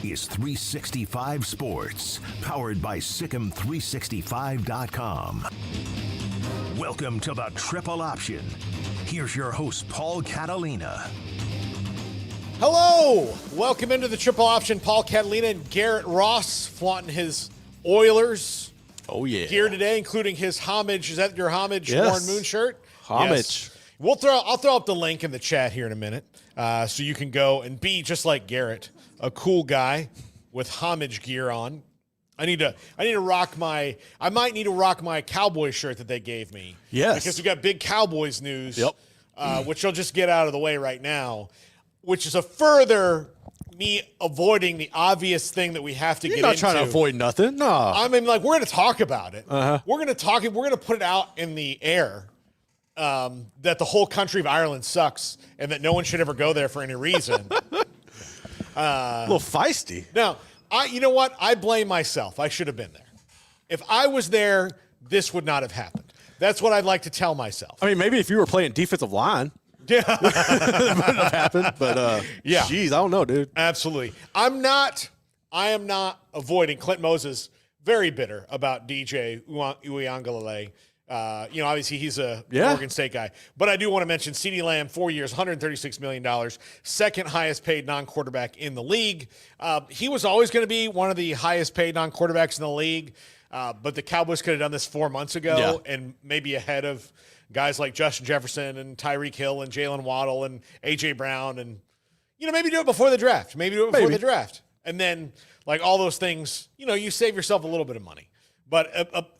is 365 Sports, powered by Sikkim365.com. Welcome to the Triple Option. Here's your host, Paul Catalina. Hello! Welcome into the Triple Option. Paul Catalina and Garrett Ross flaunting his Oilers gear today, including his homage. Is that your homage Warren Moon shirt? Homage. Yes. I'll throw up the link in the chat here in a minute, so you can go and be just like Garrett, a cool guy with homage gear on. I might need to rock my Cowboys shirt that they gave me. Yes. Because we got big Cowboys news. Which I'll just get out of the way right now, which is a further me avoiding the obvious thing that we have to get into. You're not trying to avoid nothing. No. I mean, like, we're going to talk about it. We're going to talk it. We're going to put it out in the air that the whole country of Ireland sucks and that no one should ever go there for any reason. A little feisty. Now, you know what? I blame myself. I should have been there. If I was there, this would not have happened. That's what I'd like to tell myself. I mean, maybe if you were playing defensive line, yeah, that wouldn't have happened. But yeah, geez, I don't know, dude. Absolutely. I am not avoiding Clint Moses. Very bitter about DJ Uiagalelei. Obviously he's a Oregon State guy, but I do want to mention CeeDee Lamb, 4 years, $136 million, second highest paid non-quarterback in the league. He was always going to be one of the highest paid non-quarterbacks in the league, but the Cowboys could have done this 4 months ago and maybe ahead of guys like Justin Jefferson and Tyreek Hill and Jalen Waddle and A.J. Brown and, maybe do it before the draft. The draft. And then, like, all those things, you save yourself a little bit of money. But,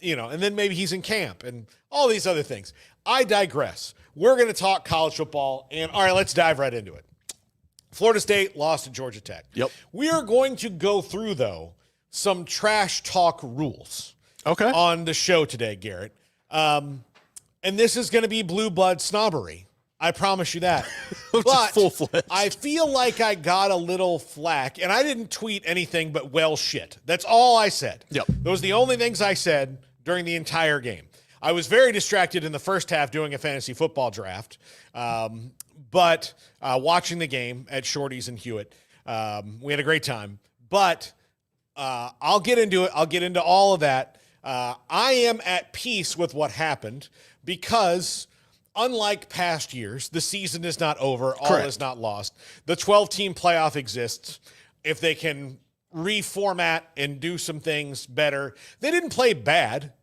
and then maybe he's in camp and all these other things. I digress. We're going to talk college football. And, all right, let's dive right into it. Florida State lost to Georgia Tech. Yep. We are going to go through, though, some trash talk rules on the show today, Garrett. And this is going to be blue blood snobbery. I promise you that. But full-fledged. I feel like I got a little flack, and I didn't tweet anything but well shit. That's all I said. Yep. Those are the only things I said during the entire game. I was very distracted in the first half doing a fantasy football draft, but watching the game at Shorty's and Hewitt, we had a great time. But I'll get into it. I'll get into all of that. I am at peace with what happened because – unlike past years, the season is not over. All is not lost. The 12-team playoff exists. If they can reformat and do some things better. They didn't play bad,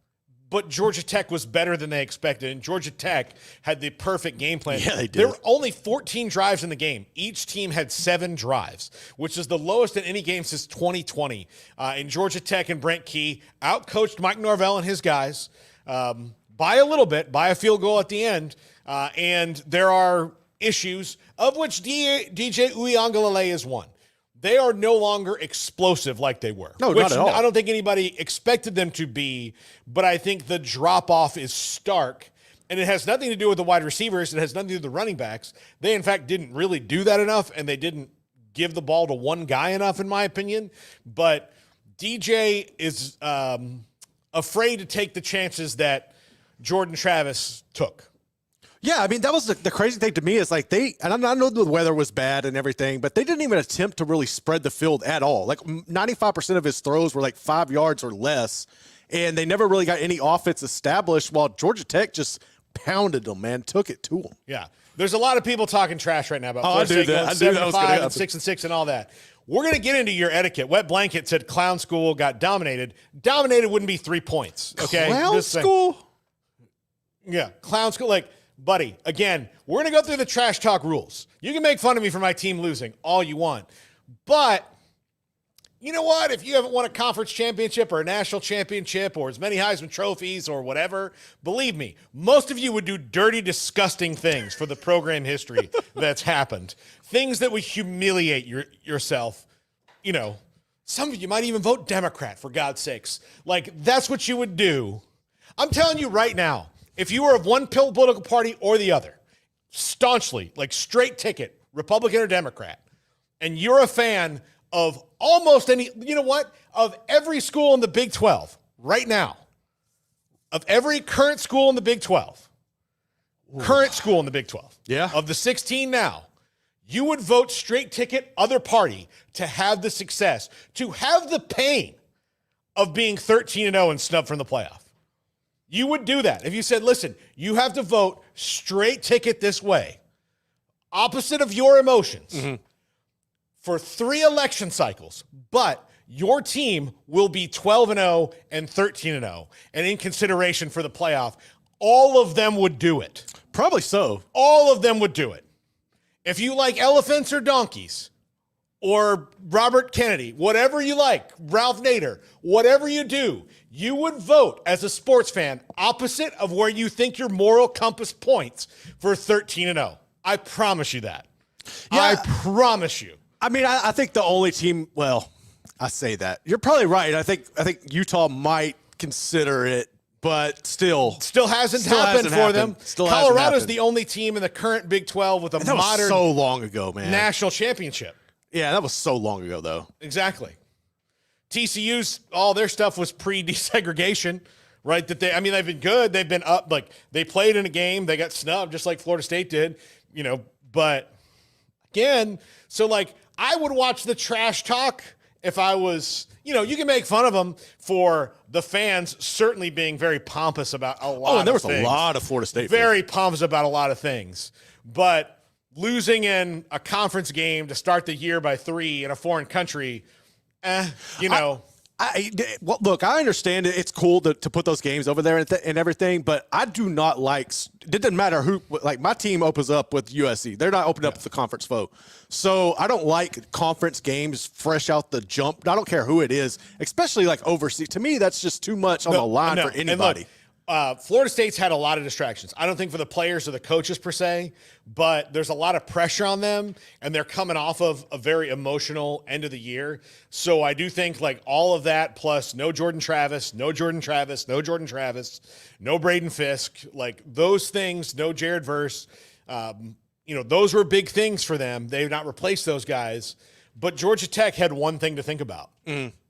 but Georgia Tech was better than they expected, and Georgia Tech had the perfect game plan. Yeah, they did. There were only 14 drives in the game. Each team had 7 drives, which is the lowest in any game since 2020. And Georgia Tech and Brent Key outcoached Mike Norvell and his guys. By a little bit, by a field goal at the end. And there are issues, of which DJ Uiagalelei is one. They are no longer explosive like they were. No, not at all. I don't think anybody expected them to be, but I think the drop-off is stark. And it has nothing to do with the wide receivers. It has nothing to do with the running backs. They, in fact, didn't really do that enough, and they didn't give the ball to one guy enough, in my opinion. But DJ is afraid to take the chances that Jordan Travis took. Yeah, I mean, that was the crazy thing to me is like and I know the weather was bad and everything, but they didn't even attempt to really spread the field at all. Like 95% of his throws were like 5 yards or less, and they never really got any offense established while Georgia Tech just pounded them, man, took it to them. Yeah. There's a lot of people talking trash right now about I knew that. I knew that was going to happen. 7-5 and 6-6 and all that. We're going to get into your etiquette. Wet Blanket said Clown School got dominated. Dominated wouldn't be 3 points, okay? Clown School? Yeah, Clown School. Like, buddy, again, we're going to go through the trash talk rules. You can make fun of me for my team losing all you want. But you know what? If you haven't won a conference championship or a national championship or as many Heisman trophies or whatever, believe me, most of you would do dirty, disgusting things for the program history that's happened. Things that would humiliate yourself. Some of you might even vote Democrat, for God's sakes. Like, that's what you would do. I'm telling you right now, if you were of one political party or the other, staunchly, like straight ticket, Republican or Democrat, and you're a fan of almost any, of every school in the Big 12 right now, of every current school in the Big 12, of the 16 now, You would vote straight ticket other party to have the success, to have the pain of being 13-0 and snubbed from the playoff. You would do that. If you said, listen, you have to vote straight ticket this way, opposite of your emotions, for 3 election cycles, but your team will be 12-0 and 13-0. And in consideration for the playoff, all of them would do it. Probably so. All of them would do it. If you like elephants or donkeys or Robert Kennedy, whatever you like, Ralph Nader, whatever you do, you would vote as a sports fan opposite of where you think your moral compass points for 13-0. I promise you that. Yeah. I promise you. I mean, I think the only team, well, I say that. You're probably right. I think Utah might consider it, but still hasn't happened for them. Colorado's the only team in the current Big 12 with a modern was so long ago, man. national championship. Yeah, that was so long ago, though. Exactly. TCU's, all their stuff was pre-desegregation, right? They've been good. They've been up. Like, they played in a game. They got snubbed just like Florida State did, but again, so like I would watch the trash talk if I was, you can make fun of them for the fans certainly being very pompous about a lot of things. Oh, and there was a lot of Florida State very fans. pompous about a lot of things. But losing in a conference game to start the year by 3 in a foreign country, Well, look, I understand it. It's cool to put those games over there and everything, but I do not like – it doesn't matter who – like my team opens up with USC. They're not opening up with the conference foe. So I don't like conference games fresh out the jump. I don't care who it is, especially like overseas. To me, that's just too much on the line for anybody. Florida State's had a lot of distractions. I don't think for the players or the coaches per se, but there's a lot of pressure on them, and they're coming off of a very emotional end of the year. So I do think like all of that plus no Jordan Travis, no Braden Fisk, like those things, no Jared Verse, those were big things for them. They've not replaced those guys. But Georgia Tech had one thing to think about,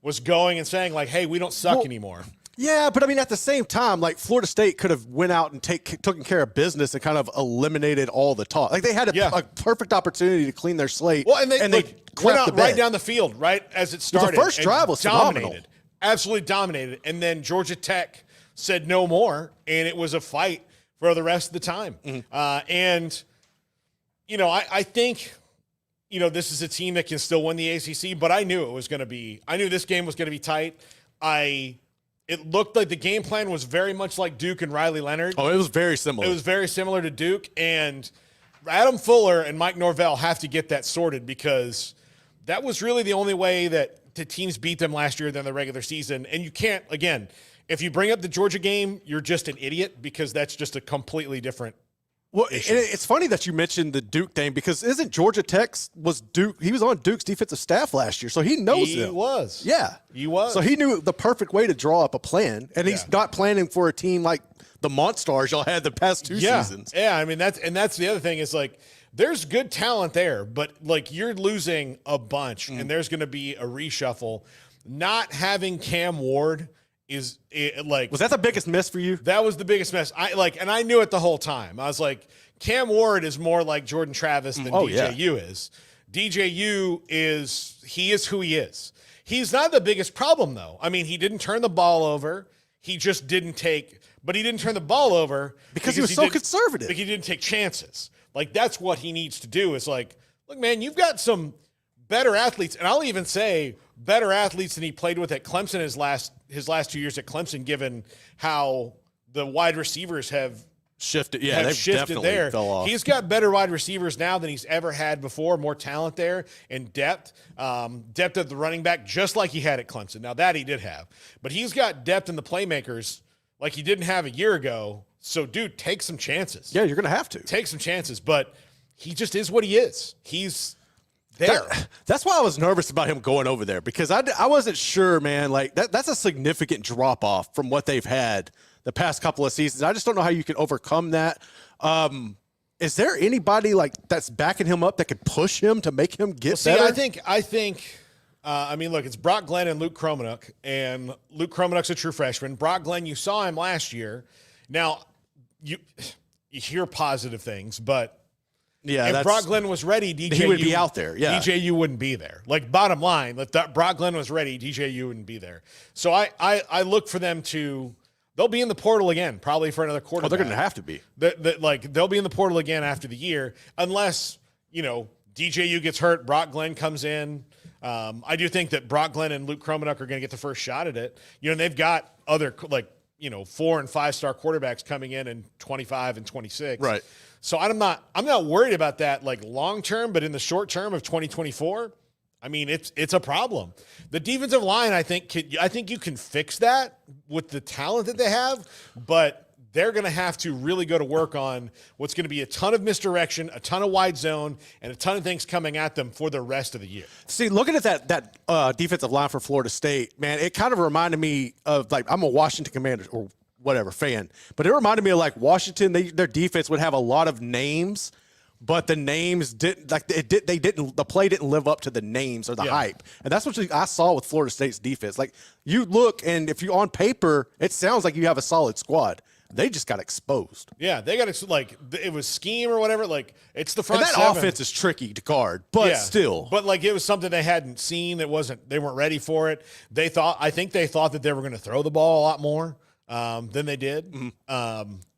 was going and saying like, hey, we don't suck anymore. Yeah, but I mean, at the same time, like Florida State could have went out and taken care of business and kind of eliminated all the talk. Like they had a perfect opportunity to clean their slate. Well, and they went out right down the field, right as it started. The first drive was dominated, absolutely dominated. And then Georgia Tech said no more, and it was a fight for the rest of the time. I think, this is a team that can still win the ACC, but I knew this game was going to be tight. It looked like the game plan was very much like Duke and Riley Leonard. Oh, it was very similar. It was very similar to Duke, and Adam Fuller and Mike Norvell have to get that sorted because that was really the only way that the teams beat them last year than the regular season. And you can't, again, if you bring up the Georgia game, you're just an idiot because that's just a completely different issue. It's funny that you mentioned the Duke thing because isn't Georgia Tech he was on Duke's defensive staff last year, so he knows them. He was. Yeah. He was. So he knew the perfect way to draw up a plan, and he's not planning for a team like the Monstars y'all had the past 2 seasons. Yeah, I mean, that's the other thing is like there's good talent there, but like you're losing a bunch, and there's going to be a reshuffle. Not having Cam Ward was that the biggest miss for you? That was the biggest miss. And I knew it the whole time. I was like, Cam Ward is more like Jordan Travis than DJU is. DJU is who he is. He's not the biggest problem though. I mean, he didn't turn the ball over. He just didn't but he didn't turn the ball over because he was so conservative. He didn't take chances. Like that's what he needs to do is like, look, man, you've got some better athletes. And I'll even say better athletes than he played with at Clemson his last 2 years at Clemson, given how the wide receivers have shifted. Yeah, they've shifted there. Fell off. He's got better wide receivers now than he's ever had before, more talent there and depth. Depth at the running back, just like he had at Clemson. Now that he did have. But he's got depth in the playmakers like he didn't have a year ago. So, dude, take some chances. Yeah, you're going to have to. Take some chances. But he just is what he is. He's there. That's why I was nervous about him going over there because I wasn't sure, man. Like that's a significant drop off from what they've had the past couple of seasons. I just don't know how you can overcome that. Is there anybody like that's backing him up that could push him to make him get better? I think. Look, it's Brock Glenn and Luke Kromenuk, and Luke Kromenuk's a true freshman. Brock Glenn, you saw him last year. Now, you hear positive things, but Yeah, if Brock Glenn was ready, he would be out there. Yeah, DJU wouldn't be there. Like, bottom line, if Brock Glenn was ready, DJU wouldn't be there. So I look for them to. They'll be in the portal again, probably for another quarterback. Oh, they're going to have to be. They'll be in the portal again after the year, unless DJU gets hurt, Brock Glenn comes in. I do think that Brock Glenn and Luke Kromenuk are going to get the first shot at it. And they've got other 4- and 5-star quarterbacks coming in 25 and 26. Right. So I'm not worried about that long term, but in the short term of 2024, I mean it's a problem. The defensive line, I think you can fix that with the talent that they have, but they're going to have to really go to work on what's going to be a ton of misdirection, a ton of wide zone, and a ton of things coming at them for the rest of the year. See, looking at that defensive line for Florida State, man, it kind of reminded me of I'm a Washington Commanders or whatever fan, but it reminded me of Washington. Their defense would have a lot of names, but the names didn't the play didn't live up to the names or the hype. And that's what I saw with Florida State's defense. You look, and if you on paper, it sounds like you have a solid squad. They just got exposed. Yeah, they got it was scheme or whatever. It's the front and that seven. offense is tricky to guard, but still. But it was something they hadn't seen. They weren't ready for it. I think they thought that they were going to throw the ball a lot more than they did,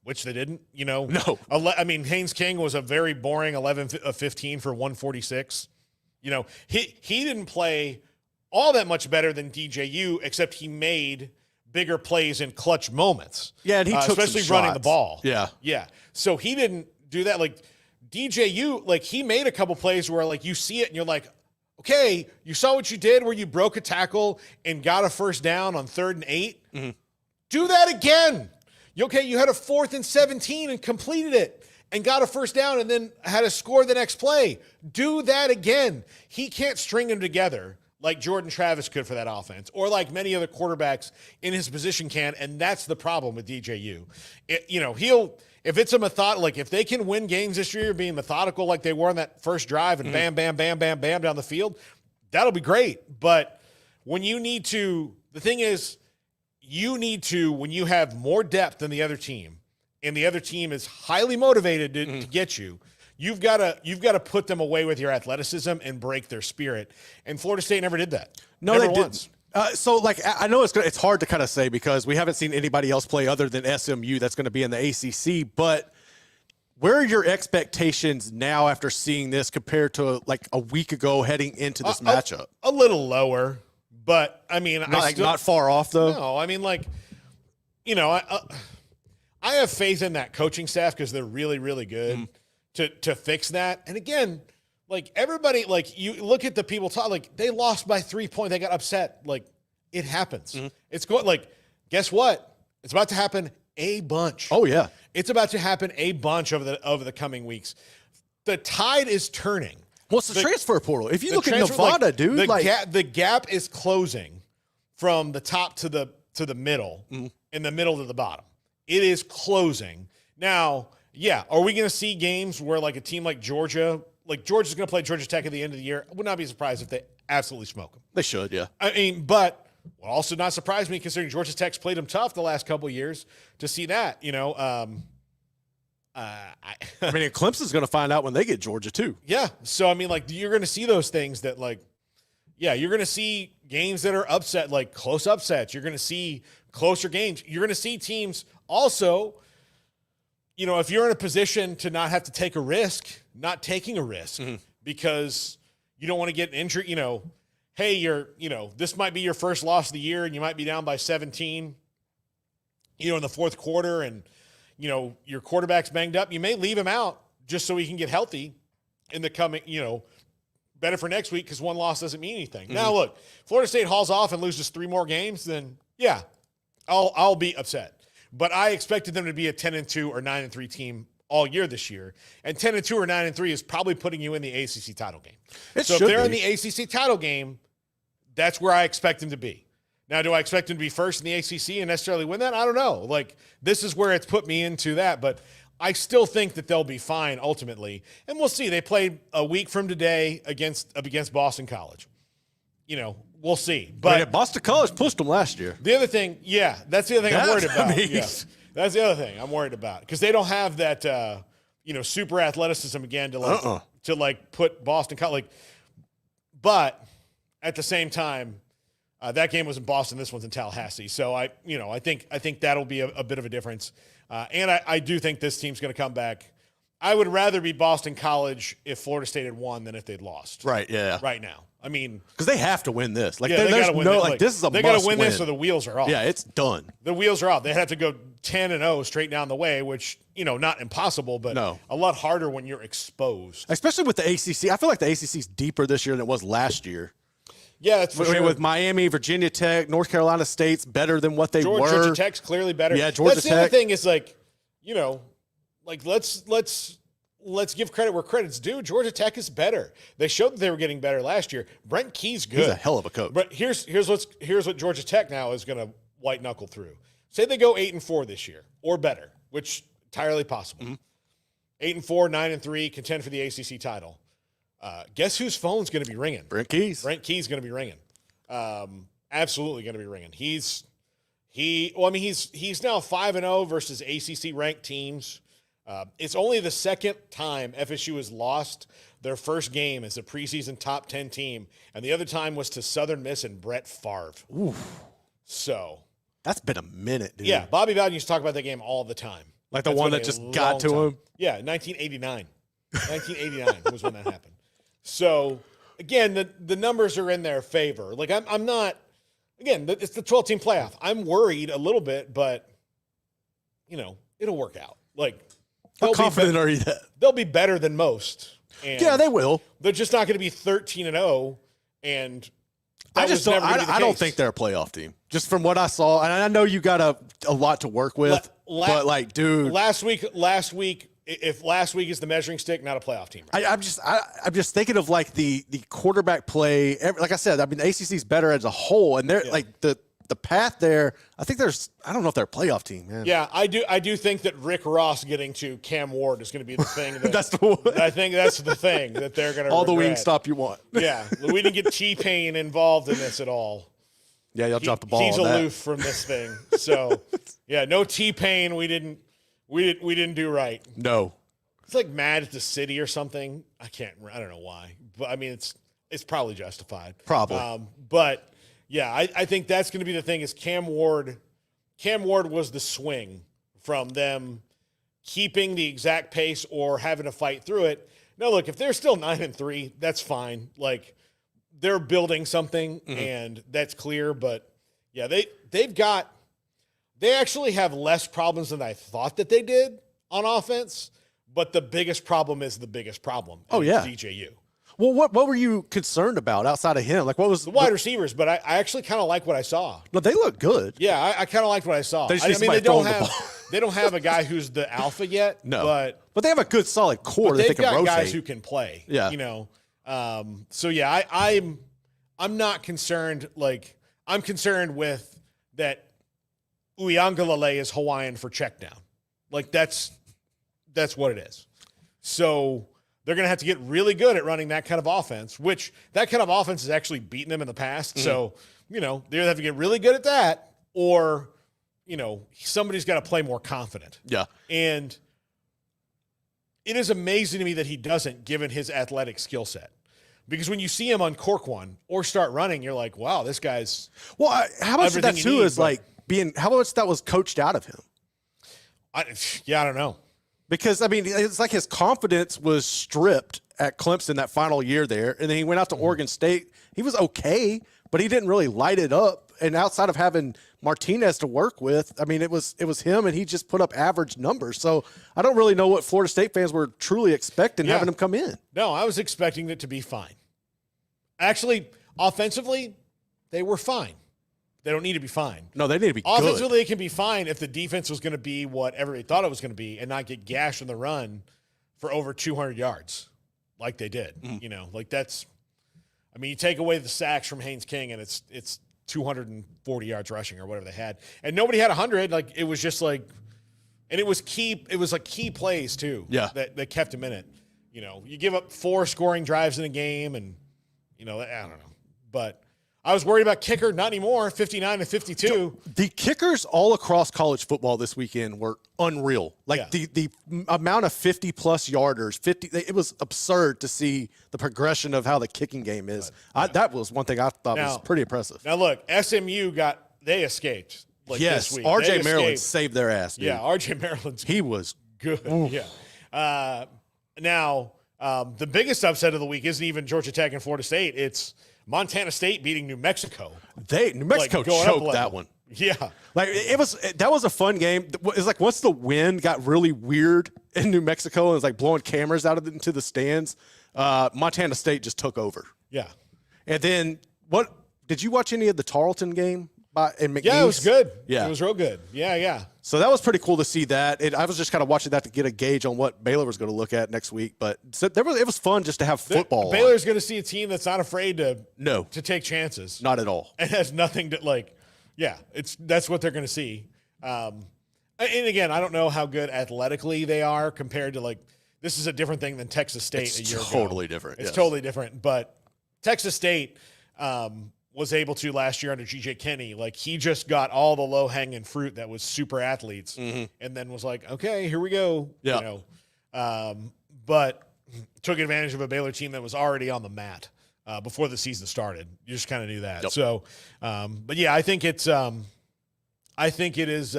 which they didn't. No. Haynes King was a very boring 11 of 15 for 146. He didn't play all that much better than DJU, except he made bigger plays in clutch moments. Yeah, and he took especially some running shots. the ball. Yeah. Yeah. So he didn't do that. DJU, he made a couple plays where you see it and you're like, okay, you saw what you did where you broke a tackle and got a first down on 3rd and 8. Mm-hmm. Do that again. You had a 4th and 17 and completed it and got a first down and then had to score the next play. Do that again. He can't string them together like Jordan Travis could for that offense, or like many other quarterbacks in his position can, and that's the problem with DJU. If it's a if they can win games this year being methodical like they were on that first drive and bam, bam, bam, bam, bam down the field, that'll be great. But when when you have more depth than the other team, and the other team is highly motivated to get you, you've got to put them away with your athleticism and break their spirit. And Florida State never did that. No, never they once. didn't. I know it's hard to kind of say because we haven't seen anybody else play other than SMU that's going to be in the ACC. But where are your expectations now after seeing this compared to a week ago heading into this matchup? A little lower, but not far off though. No, I have faith in that coaching staff because they're really, really good to fix that. And again, everybody, you look at the people talk, they lost by 3 points. They got upset. It happens. Mm-hmm. It's going, guess what? It's about to happen a bunch. Oh yeah. It's about to happen a bunch over the coming weeks. The tide is turning. Well, it's the transfer portal. If you look at Nevada, dude, the gap is closing from the top to the middle, and the middle to the bottom. It is closing. Now, are we going to see games where a team like Georgia, Georgia's going to play Georgia Tech at the end of the year? I would not be surprised if they absolutely smoke them. They should, yeah. But will also not surprise me considering Georgia Tech's played them tough the last couple of years to see that, Clemson's going to find out when they get Georgia too. Yeah. So, you're going to see those things that you're going to see games that are upset, close upsets. You're going to see closer games. You're going to see teams also, if you're in a position to not have to take a risk, not taking a risk because you don't want to get injured, hey, this might be your first loss of the year and you might be down by 17, in the fourth quarter and, your quarterback's banged up. You may leave him out just so he can get healthy in the coming, better for next week because one loss doesn't mean anything. Now, look, Florida State hauls off and loses 3 more games, then, I'll be upset. But I expected them to be a 10-2 or 9-3 team all year this year. And 10-2 or 9-3 is probably putting you in the ACC title game. So if they're in the ACC title game, that's where I expect them to be. Now, do I expect them to be first in the ACC and necessarily win that? I don't know. This is where it's put me into that. But I still think that they'll be fine ultimately. And we'll see. They played a week from today against Boston College. We'll see. But Boston College pushed them last year. The other thing, that's the other thing I'm worried about. That's the other thing I'm worried about because they don't have that. super athleticism again to put Boston but at the same time, that game was in Boston. This one's in Tallahassee. So I think that'll be a bit of a difference. And I do think this team's going to come back. I would rather be Boston College if Florida State had won than if they'd lost. Right. Yeah. Right now. I mean, because they have to win this. Like, they got to win. This is a they got to win this, or the wheels are off. Yeah, it's done. The wheels are off. They have to go 10-0 straight down the way, which not impossible, but a lot harder when you're exposed. Especially with the ACC. I feel like the ACC is deeper this year than it was last year. Yeah, that's for sure. With Miami, Virginia Tech, North Carolina State's better than what they were. Georgia Tech's clearly better. Yeah, Georgia Tech. That's the other thing is let's give credit where credit's due. Georgia Tech is better. They showed that they were getting better last year. Brent Key's good. He's a hell of a coach. But here's what Georgia Tech now is going to white knuckle through. Say they go 8-4 this year or better, which entirely possible. 8-4, 9-3, contend for the ACC title. Guess whose phone's going to be ringing? Brent Key's. Brent Key's going to be ringing. Absolutely going to be ringing. He's now 5-0 versus ACC ranked teams. It's only the second time FSU has lost their first game as a preseason top 10 team, and the other time was to Southern Miss and Brett Favre. Oof. So that's been a minute, dude. Yeah, Bobby Bowden used to talk about that game all the time. Like the one that just got to him? Yeah, 1989. 1989 was when that happened. So, again, the numbers are in their favor. Like, I'm not – again, it's the 12-team playoff. I'm worried a little bit, but, it'll work out. Like – how confident are you that? They'll be better than most. And yeah, they will. They're just not going to be 13-0, and I don't think they're a playoff team. Just from what I saw, and I know you got a lot to work with, but dude, last week, if last week is the measuring stick, not a playoff team. Right? I'm just thinking of like the quarterback play. Like I said, I mean, the ACC's better as a whole, and they're like the path there. I think I don't know if they're a playoff team, man. Yeah, I do think that Rick Ross getting to Cam Ward is going to be the thing. That, I think that's the thing that they're going to all regret. the wing stop you want. Yeah, we didn't get T-Pain involved in this at all. Yeah, y'all dropped the ball. He's on aloof from this thing. So, yeah, no T-Pain. We didn't do right. No. It's like mad at the city or something. I don't know why. But I mean, it's probably justified. Probably. But yeah, I think that's going to be the thing is Cam Ward was the swing from them keeping the exact pace or having to fight through it. Now, look, if they're still 9-3, that's fine. Like, they're building something, and that's clear. But, yeah, they actually have less problems than I thought that they did on offense. But the biggest problem is the biggest problem. Oh, yeah. DJU. Well, what were you concerned about outside of him? Like, what was the wide receivers? But I actually kind of like what I saw. No, they look good. Yeah, I kind of liked what I saw. They don't have a guy who's the alpha yet. No, but they have a good solid core that they can rotate. Guys who can play. Yeah, So yeah, I'm not concerned. Like, I'm concerned with that. Uiagalelei is Hawaiian for check down. Like that's what it is. So they're going to have to get really good at running that kind of offense, which that kind of offense has actually beaten them in the past. So, they either have to get really good at that or, somebody's got to play more confident. Yeah. And it is amazing to me that he doesn't, given his athletic skill set. Because when you see him uncork one or start running, you're like, wow, this guy's. Well, how much of that too is how much that was coached out of him? I don't know. Because, I mean, it's like his confidence was stripped at Clemson that final year there, and then he went out to Oregon State. He was okay, but he didn't really light it up. And outside of having Martinez to work with, I mean, it was him, and he just put up average numbers. So I don't really know what Florida State fans were truly expecting having him come in. No, I was expecting it to be fine. Actually, offensively, they were fine. They don't need to be fine. No, they need to be good. Offensively, they can be fine if the defense was going to be what everybody thought it was going to be and not get gashed in the run for over 200 yards like they did. Like that's – I mean, you take away the sacks from Haynes King and it's 240 yards rushing or whatever they had. And nobody had 100. Like, it was just like – and it was key – it was like key plays too that kept him in it. You give up 4 scoring drives in a game and, I don't know. But – I was worried about kicker, not anymore. 59 to 52. The kickers all across college football this weekend were unreal. Like the amount of 50-plus yarders, it was absurd to see the progression of how the kicking game is. That was one thing I thought was pretty impressive. Now, look, SMU they escaped this week. R.J. Maryland saved their ass, dude. Yeah, R.J. Maryland's He was good. Yeah. Now, the biggest upset of the week isn't even Georgia Tech and Florida State. It's Montana State beating New Mexico. New Mexico choked that one. Yeah. That was a fun game. It's like once the wind got really weird in New Mexico and it was like blowing cameras out into the stands, Montana State just took over. Yeah. And then did you watch any of the Tarleton game in McNeese? Yeah, it was good. Yeah. It was real good. Yeah. So that was pretty cool to see that. I was just kind of watching that to get a gauge on what Baylor was going to look at next week. But it was fun just to have football. Baylor's going to see a team that's not afraid to take chances. Not at all. And has nothing to that's what they're going to see. And again, I don't know how good athletically they are compared to this is a different thing than Texas State a year ago. Totally different. It's totally different. But Texas State was able to last year under G.J. Kenney. He just got all the low-hanging fruit that was super athletes and then was like, okay, here we go. Yeah. But took advantage of a Baylor team that was already on the mat before the season started. You just kind of knew that. Yep. So, but yeah, I think it is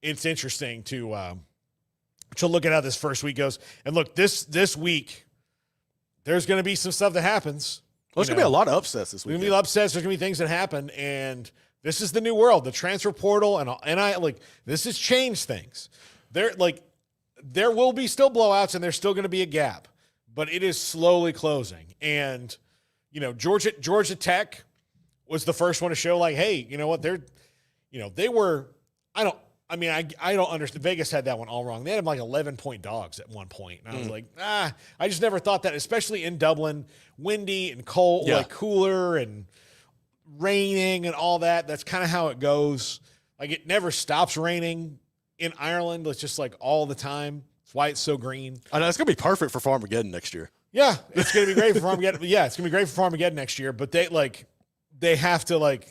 it's interesting to look at how this first week goes. And look, this week, there's going to be some stuff that happens. There's going to be a lot of upsets this week. There's going to be upsets. There's going to be things that happen, and this is the new world. The transfer portal and this has changed things. There will be still blowouts, and there's still going to be a gap, but it is slowly closing. And Georgia Tech was the first one to show hey, you know what they were. I don't understand. Vegas had that one all wrong. They had them 11-point dogs at one point. And I was I just never thought that, especially in Dublin, windy and cold, cooler and raining and all that. That's kind of how it goes. It never stops raining in Ireland. It's just all the time. That's why it's so green. I know it's going to be perfect for Farmageddon next year. Yeah, it's going to be great for Farmageddon. Yeah, it's going to be great for Farmageddon next year. But they have to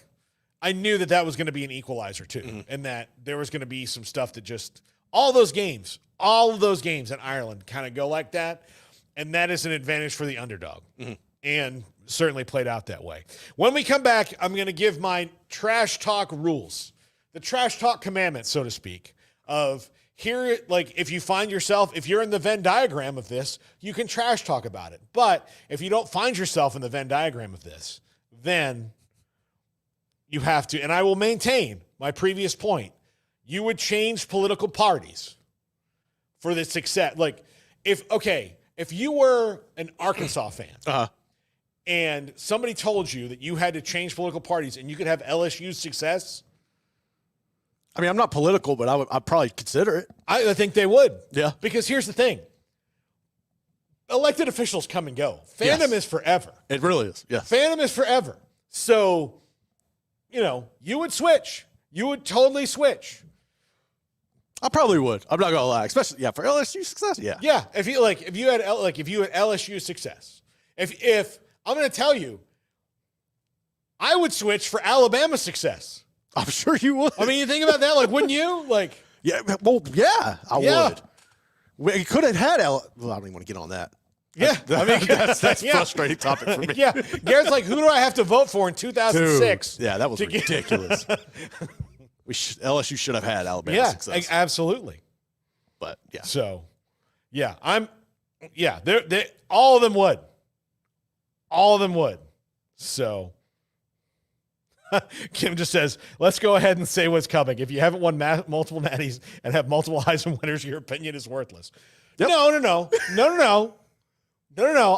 I knew that was going to be an equalizer too, and that there was going to be some stuff that just all of those games in Ireland kind of go like that, and that is an advantage for the underdog, and certainly played out that way. When we come back, I'm going to give my trash talk rules, the trash talk commandment, so to speak, of here, if you find yourself, if you're in the Venn diagram of this, you can trash talk about it. But if you don't find yourself in the Venn diagram of this, then you have to, and I will maintain my previous point, you would change political parties for the success. If you were an Arkansas fan and somebody told you that you had to change political parties and you could have LSU's success. I mean, I'm not political, but I'd probably consider it. I think they would. Yeah. Because here's the thing. Elected officials come and go. Fandom is forever. It really is, yes. Fandom is forever. So, you would switch. You would totally switch. I probably would. I'm not gonna lie, especially for LSU success. Yeah, yeah. If you had LSU success, if I'm gonna tell you, I would switch for Alabama success. I'm sure you would. I mean, you think about that, wouldn't you? Yeah. Well, yeah, I would. We could have had well, I don't even want to get on that. Yeah, that's a frustrating topic for me. Yeah, Garrett's who do I have to vote for in 2006? Dude, yeah, that was ridiculous. LSU should have had Alabama success. Absolutely. But yeah. So, they all of them would. All of them would. So, Kim just says, let's go ahead and say what's coming. If you haven't won multiple natties and have multiple Heisman winners, your opinion is worthless. Yep. No.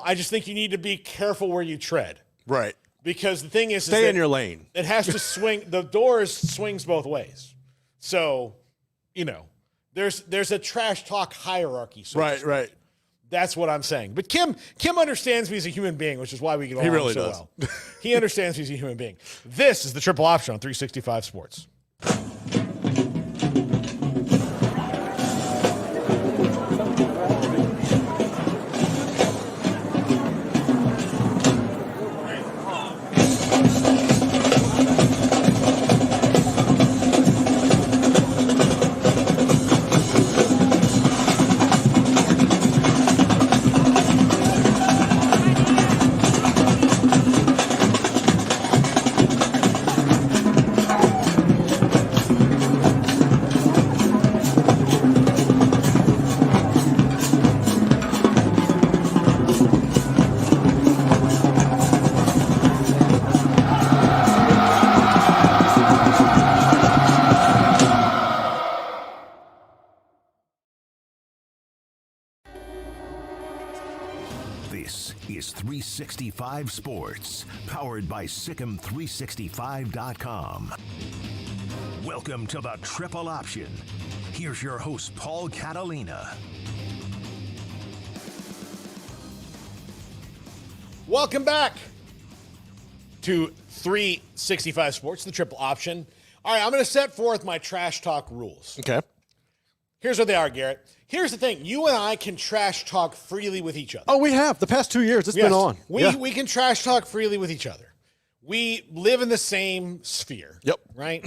I just think you need to be careful where you tread. Right. Because the thing is stay in your lane. It has to swing. The door swings both ways. So, there's a trash talk hierarchy. So right. That's what I'm saying. But Kim understands me as a human being, which is why we get along really so does. well. He understands me as a human being. This is the Triple Option on 365 Sports. is 365 Sports, powered by Sikkim365.com. Welcome to the Triple Option. Here's your host, Paul Catalina. Welcome back to 365 Sports, the Triple Option. All right, I'm going to set forth my trash talk rules. Okay. Here's what they are, Garrett. Here's the thing. You and I can trash talk freely with each other. Oh, we have. The past 2 years, it's been on. We can trash talk freely with each other. We live in the same sphere. Yep. Right?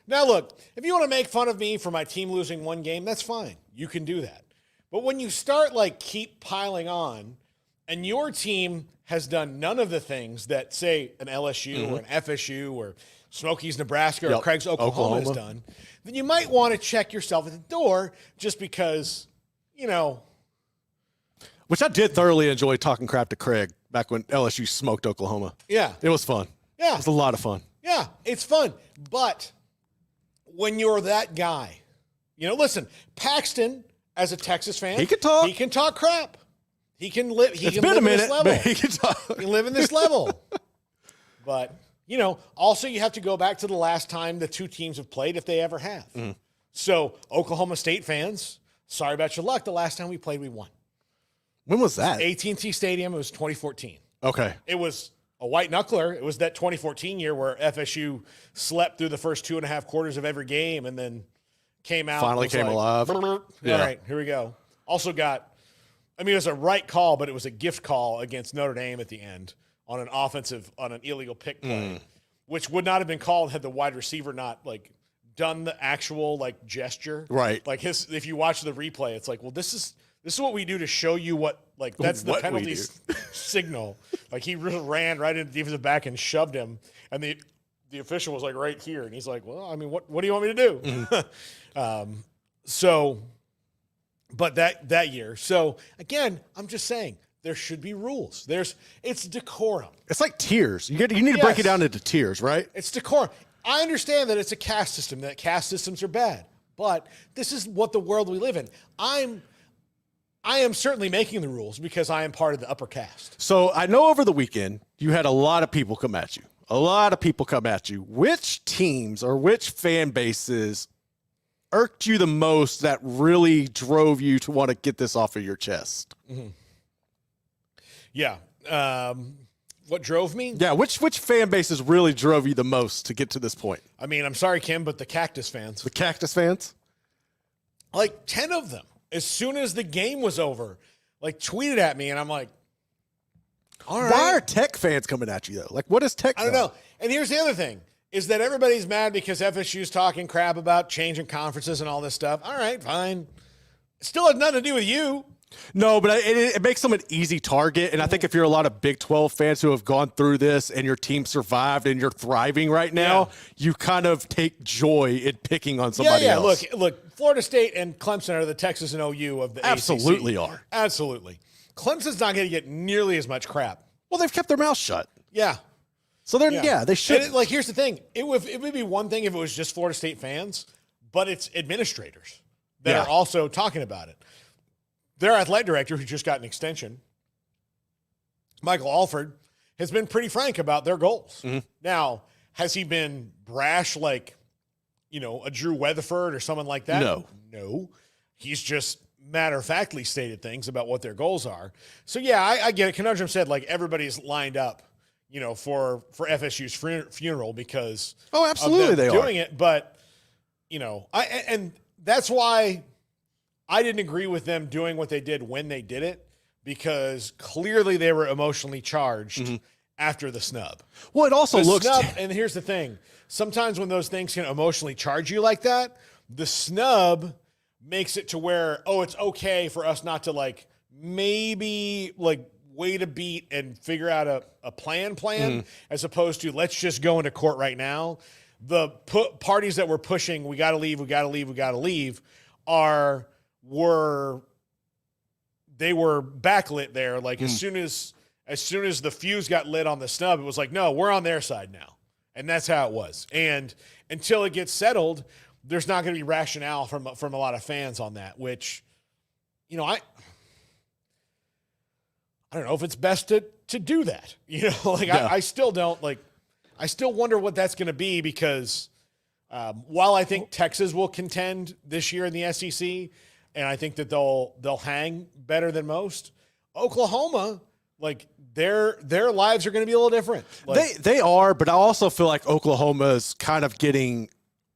Now, look, if you want to make fun of me for my team losing one game, that's fine. You can do that. But when you start, keep piling on, and your team has done none of the things that, say, an LSU or an FSU or Smokies, Nebraska, or Craig's Oklahoma has done, then you might want to check yourself at the door just because, Which I did thoroughly enjoy talking crap to Craig back when LSU smoked Oklahoma. Yeah. It was fun. Yeah. It was a lot of fun. Yeah, it's fun. But when you're that guy, listen, Paxton, as a Texas fan, he can talk. He can talk crap. He can live. He It's can been live a minute, this level. but he can talk. He can live in this level. But also you have to go back to the last time the two teams have played, if they ever have. So Oklahoma State fans, sorry about your luck. The last time we played, we won. When was that? AT&T Stadium. It was 2014. Okay. It was a white knuckler. It was that 2014 year where FSU slept through the first 2.5 quarters of every game and then came out. Finally came alive. Yeah. All right, here we go. Also it was a right call, but it was a gift call against Notre Dame at the end on an illegal pick play, which would not have been called had the wide receiver not done the actual gesture. Right. If you watch the replay, it's this is what we do to show you what that's the What we penalty do. signal. He ran right into the defensive back and shoved him, and the official was right here, and he's like, well, I mean, what do you want me to do? But that year. So again, I'm just saying there should be rules. It's decorum. It's like tiers. You need to break it down into tiers, right? It's decorum. I understand that it's a caste system, that caste systems are bad, but this is what the world we live in. I am certainly making the rules because I am part of the upper caste. So I know over the weekend you had a lot of people come at you. Which teams or which fan bases irked you the most that really drove you to want to get this off of your chest? Mm-hmm. Yeah. What drove me? Yeah, which fan bases really drove you the most to get to this point? I mean, I'm sorry, Kim, but the Cactus fans. The Cactus fans? 10 of them, as soon as the game was over, tweeted at me, and I'm like, all right. Why are Tech fans coming at you, though? What is Tech? I don't know. And here's the other thing, is that everybody's mad because FSU's talking crap about changing conferences and all this stuff. All right, fine. It still has nothing to do with you. No, but it makes them an easy target. And I think if you're a lot of Big 12 fans who have gone through this and your team survived and you're thriving right now, you kind of take joy in picking on somebody else. Look, Florida State and Clemson are the Texas and OU of the Absolutely ACC. are. Absolutely. Clemson's not going to get nearly as much crap. Well, they've kept their mouth shut. Yeah. So they should. And here's the thing. It would be one thing if it was just Florida State fans, but it's administrators that are also talking about it. Their athletic director, who just got an extension, Michael Alford, has been pretty frank about their goals. Mm-hmm. Now, has he been brash a Drew Weatherford or someone like that? No. He's just matter-of-factly stated things about what their goals are. So, yeah, I get it. Conundrum said, everybody's lined up, for FSU's funeral because absolutely of them they doing it. But, and that's why I didn't agree with them doing what they did when they did it, because clearly they were emotionally charged after the snub. Well, it also looks... And here's the thing. Sometimes when those things can emotionally charge you like that, the snub makes it to where, it's okay for us not to maybe wait a beat and figure out a plan, as opposed to let's just go into court right now. The parties that were pushing, we got to leave, were backlit there. As soon as the fuse got lit on the snub, it was no, we're on their side now. And that's how it was. And until it gets settled, there's not going to be rationale from a lot of fans on that, which, I don't know if it's best to do that. I still don't I still wonder what that's going to be because while I think Texas will contend this year in the SEC, and I think that they'll hang better than most, Oklahoma, their lives are going to be a little different. They are, but I also feel like Oklahoma is kind of getting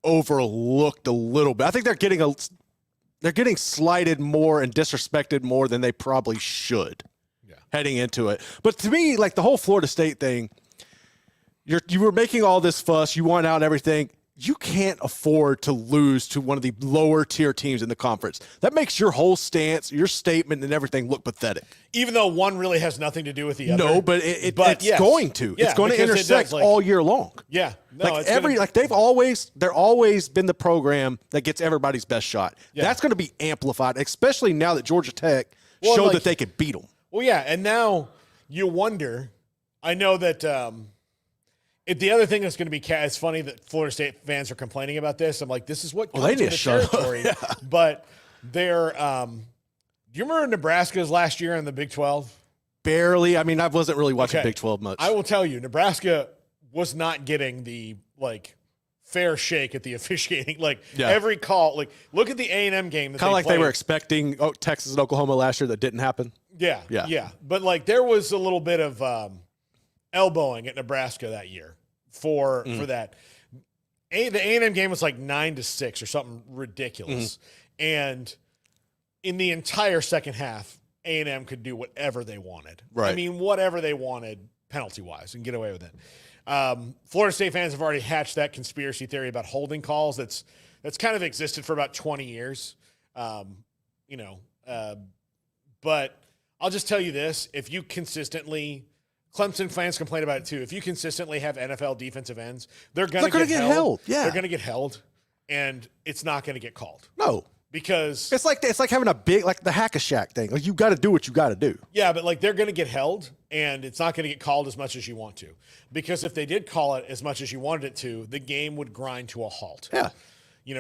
overlooked a little bit. I think they're getting slighted more and disrespected more than they probably should heading into it. But to me, the whole Florida State thing, you were making all this fuss, you won out and everything. You can't afford to lose to one of the lower tier teams in the conference. That makes your whole stance, your statement, and everything look pathetic. Even though one really has nothing to do with the other. No, but it's yes. going to. Yeah, it's going to intersect all year long. Yeah. No, they're always been the program that gets everybody's best shot. Yeah. That's going to be amplified, especially now that Georgia Tech showed that they could beat them. Well, yeah, and now you wonder. I know that the other thing that's going to be it's funny that Florida State fans are complaining about this. I'm like, this is what comes with the territory. Yeah. But they're do you remember Nebraska's last year in the Big 12? Barely. I mean, I wasn't really watching Big 12 much. I will tell you, Nebraska was not getting the fair shake at the officiating. Every call, look at the A&M game that kind of like they were expecting Texas and Oklahoma last year that didn't happen. Yeah. But there was a little bit of elbowing at Nebraska that year for that. The A&M game was 9-6 or something ridiculous. And in the entire second half, A&M could do whatever they wanted. Right. I mean, whatever they wanted penalty-wise and get away with it. Florida State fans have already hatched that conspiracy theory about holding calls that's kind of existed for about 20 years. But I'll just tell you this. If you consistently – Clemson fans complain about it too. If you consistently have NFL defensive ends, they're going to get held. Yeah. They're going to get held, and it's not going to get called. No. Because it's like having a big the Hack-a-Shack thing. You got to do what you got to do. Yeah, but they're going to get held, and it's not going to get called as much as you want to. Because if they did call it as much as you wanted it to, the game would grind to a halt. Yeah.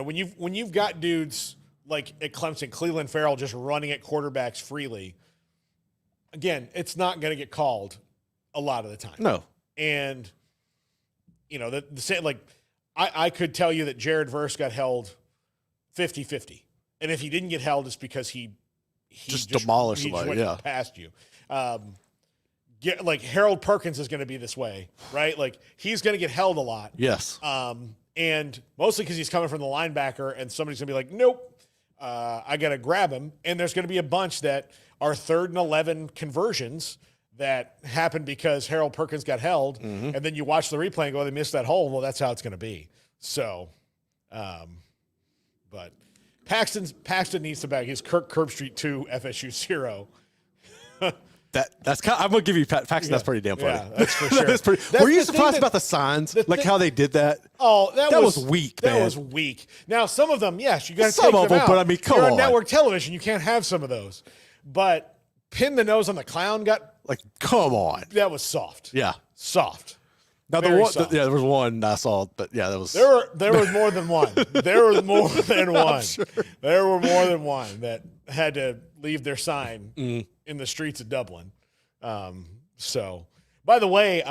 When you've got dudes like at Clemson, Cleveland Farrell just running at quarterbacks freely, again, it's not going to get called a lot of the time. No. And, the same, I could tell you that Jared Verse got held 50-50. And if he didn't get held, it's because he just demolished somebody, past you. Harold Perkins is going to be this way, right? He's going to get held a lot. Yes. And mostly because he's coming from the linebacker, and somebody's going to be like, nope, I got to grab him. And there's going to be a bunch that are 3rd and 11 conversions that happened because Harold Perkins got held, and then you watch the replay and go, they missed that hole. Well, that's how it's going to be. So, but Paxton needs to back his Kirk Herbstreit 2, FSU 0. That's kind of, I'm going to give you Paxton. That's pretty damn funny. Yeah, that's for sure. Were you surprised about the signs? How they did that? Oh, that was weak, man. That was weak. Now, some of them, yes, you got to take them out. But I mean, come You're on. on network television, you can't have some of those. But pin the nose on the clown come on. That was soft. Yeah. Soft. Now there was one I saw, but yeah, that was there was more than one. There was more than one. Sure. There were more than one that had to leave their sign in the streets of Dublin. So, by the way,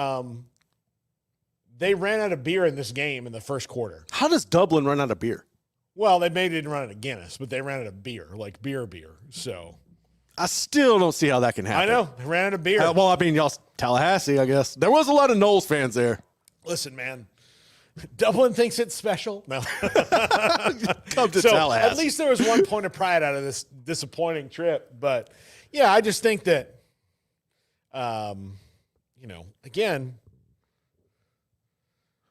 they ran out of beer in this game in the first quarter. How does Dublin run out of beer? Well, they maybe didn't run out of Guinness, but they ran out of beer, beer. So I still don't see how that can happen. I know. They ran out of beer. Well, I mean, y'all's Tallahassee, I guess. There was a lot of Knowles fans there. Listen, man. Dublin thinks it's special. No. Come to Tallahassee. At least there was one point of pride out of this disappointing trip. But, yeah, I just think that, again.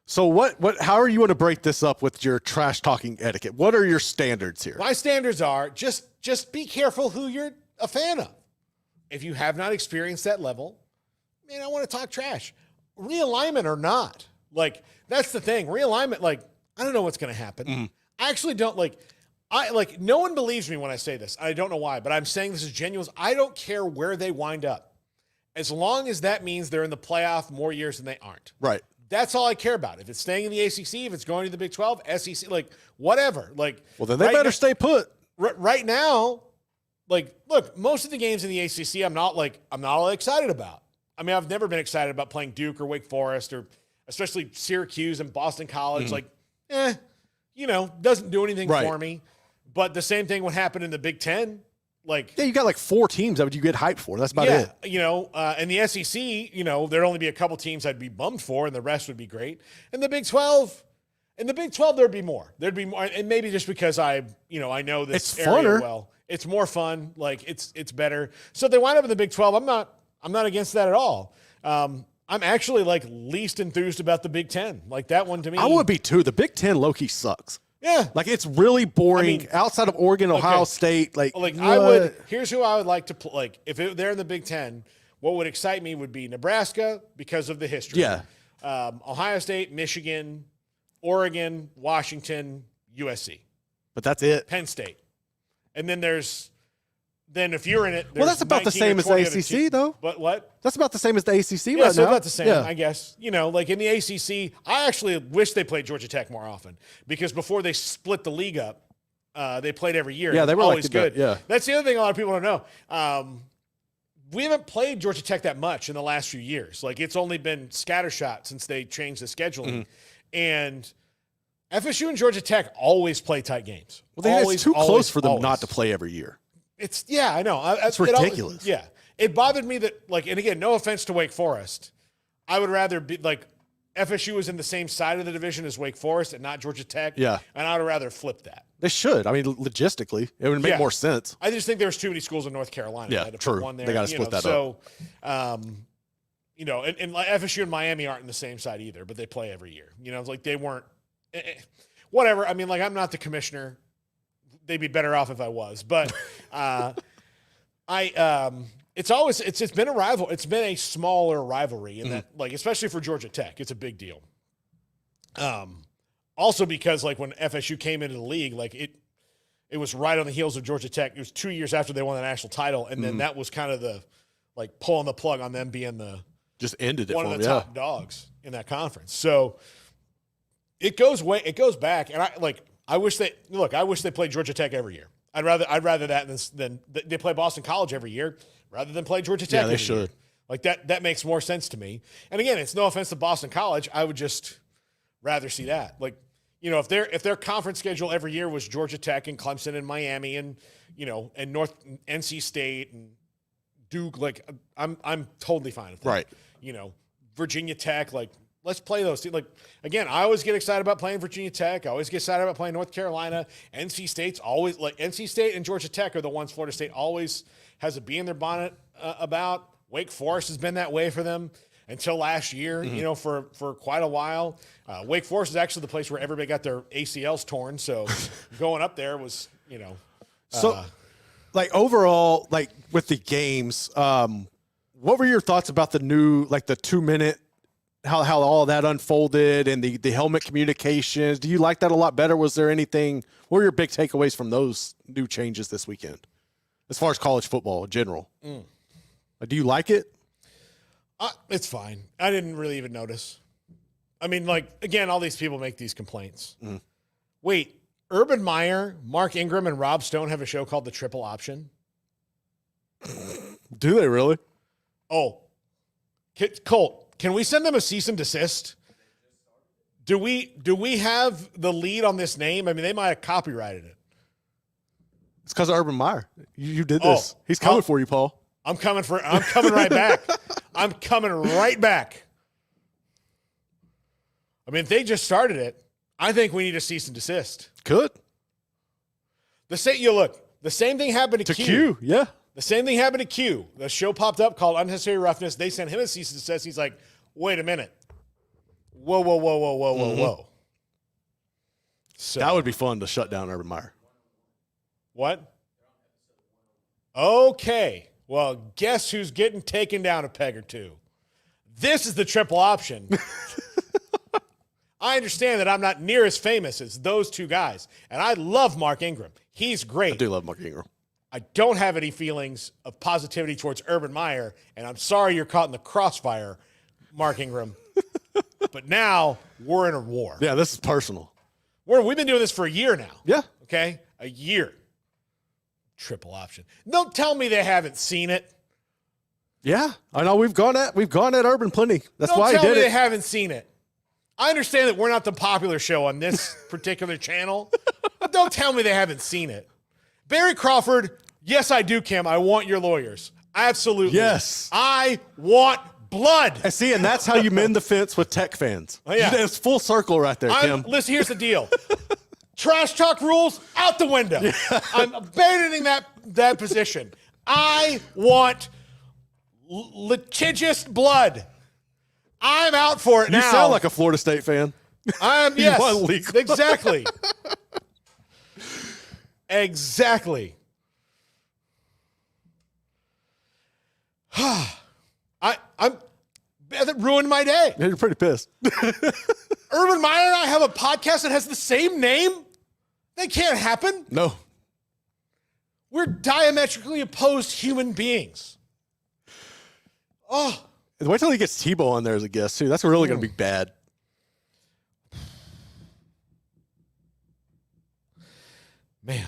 So how are you going to break this up with your trash talking etiquette? What are your standards here? My standards are just be careful who you're a fan of. If you have not experienced that level, man, I want to talk trash. Realignment or not. That's the thing. Realignment, I don't know what's going to happen. Mm-hmm. I actually don't no one believes me when I say this. I don't know why, but I'm saying this is genuine. I don't care where they wind up. As long as that means they're in the playoff more years than they aren't. Right. That's all I care about. If it's staying in the ACC, if it's going to the Big 12, SEC, whatever. Well, then they better stay put. Right now, look, most of the games in the ACC, I'm not all excited about. I mean, I've never been excited about playing Duke or Wake Forest or especially Syracuse and Boston College. Doesn't do anything for me. But the same thing would happen in the Big Ten. You got like 4 teams that you get hyped for. That's about it. In the SEC, there'd only be a couple teams I'd be bummed for, and the rest would be great. In the Big 12, there'd be more. There'd be more, and maybe just because I know this it's area funner. well. It's more fun. It's better. So if they wind up in the Big 12, I'm not against that at all. I'm actually least enthused about the Big 10. That one to me. I would be too. The Big 10 low-key sucks. Yeah. It's really boring outside of Oregon, Ohio State. Here's who I would like to play. If they're in the Big 10, what would excite me would be Nebraska because of the history. Yeah. Ohio State, Michigan, Oregon, Washington, USC. But that's it. Penn State. And then if you're in it, that's about the same as the ACC, though. But what? That's about the same as the ACC yeah, right so now. about the same, I guess. In the ACC, I actually wish they played Georgia Tech more often because before they split the league up, they played every year. Yeah, they were always good. Yeah. That's the other thing a lot of people don't know. We haven't played Georgia Tech that much in the last few years. It's only been scattershot since they changed the scheduling. Mm-hmm. And FSU and Georgia Tech always play tight games. Well, it's too close for them not to play every year. I know. It's ridiculous. It bothered me that, and again, no offense to Wake Forest. I would rather be, FSU is in the same side of the division as Wake Forest and not Georgia Tech. Yeah. And I would rather flip that. They should. I mean, logistically, it would make more sense. I just think there's too many schools in North Carolina. Yeah, true. One there, they got to split that up. And FSU and Miami aren't in the same side either, but they play every year. They weren't whatever. I mean, I'm not the commissioner. They'd be better off if I was, but it's been a rival. It's been a smaller rivalry in that, especially for Georgia Tech, it's a big deal. Also because when FSU came into the league, it was right on the heels of Georgia Tech. It was 2 years after they won the national title, and then that was kind of the pulling the plug on them being just ended it one of the top dogs in that conference. So it goes back, and I wish they played Georgia Tech every year. I'd rather that than they play Boston College every year rather than play Georgia Tech. Yeah, they should. That makes more sense to me. And again, it's no offense to Boston College. I would just rather see that. If their conference schedule every year was Georgia Tech and Clemson and Miami and and NC State and Duke, I'm totally fine with that. Right. Virginia Tech, let's play those teams. Again, I always get excited about playing Virginia Tech. I always get excited about playing North Carolina. NC State's always NC State and Georgia Tech are the ones Florida State always has a bee in their bonnet about. Wake Forest has been that way for them until last year, for quite a while. Wake Forest is actually the place where everybody got their ACLs torn. So going up there was, overall, with the games, what were your thoughts about the new, the 2-minute, how all that unfolded and the helmet communications? Do you like that a lot better? Was there anything, what were your big takeaways from those new changes this weekend as far as college football in general? Do you like it? It's fine. I didn't really even notice. I mean, again, all these people make these complaints. Wait, Urban Meyer, Mark Ingram, and Rob Stone have a show called The Triple Option? Do they really? Oh, Colt, can we send them a cease and desist? Do we have the lead on this name? I mean, they might have copyrighted it. It's because of Urban Meyer. You did this. He's coming for you, Paul. I'm coming right back. I'm coming right back. I mean, if they just started it, I think we need a cease and desist. Could. The same thing happened to Q. Yeah. The same thing happened to Q. The show popped up called Unnecessary Roughness. They sent him a cease and desist. He's like, wait a minute. Whoa. So, that would be fun to shut down Urban Meyer. What? Okay. Well, guess who's getting taken down a peg or two? This is the triple option. I understand that I'm not near as famous as those two guys, and I love Mark Ingram. He's great. I do love Mark Ingram. I don't have any feelings of positivity towards Urban Meyer, and I'm sorry you're caught in the crossfire, Mark Ingram. But now we're in a war. Yeah, this is personal. We've been doing this for a year now. Yeah. Okay? A year. Triple option. Don't tell me they haven't seen it. Yeah, I know we've gone at Urban plenty. That's Don't why he tell me did they it. haven't seen it. I understand that we're not the popular show on this particular channel, but don't tell me they haven't seen it. Barry Crawford, yes, I do, Kim. I want your lawyers. Absolutely. Yes. I want blood. And see, and that's how you mend the fence with Tech fans. Oh, yeah. It's full circle right there, Kim. Listen, here's the deal. Trash talk rules out the window. Yeah. I'm abandoning that position. I want litigious blood. I'm out for it now. You sound like a Florida State fan. Yes, want legal. exactly. Exactly. That ruined my day. Yeah, you're pretty pissed. Urban Meyer and I have a podcast that has the same name? That can't happen. No. We're diametrically opposed human beings. Oh. Wait till he gets Tebow on there as a guest, too. That's really going to be bad. Man.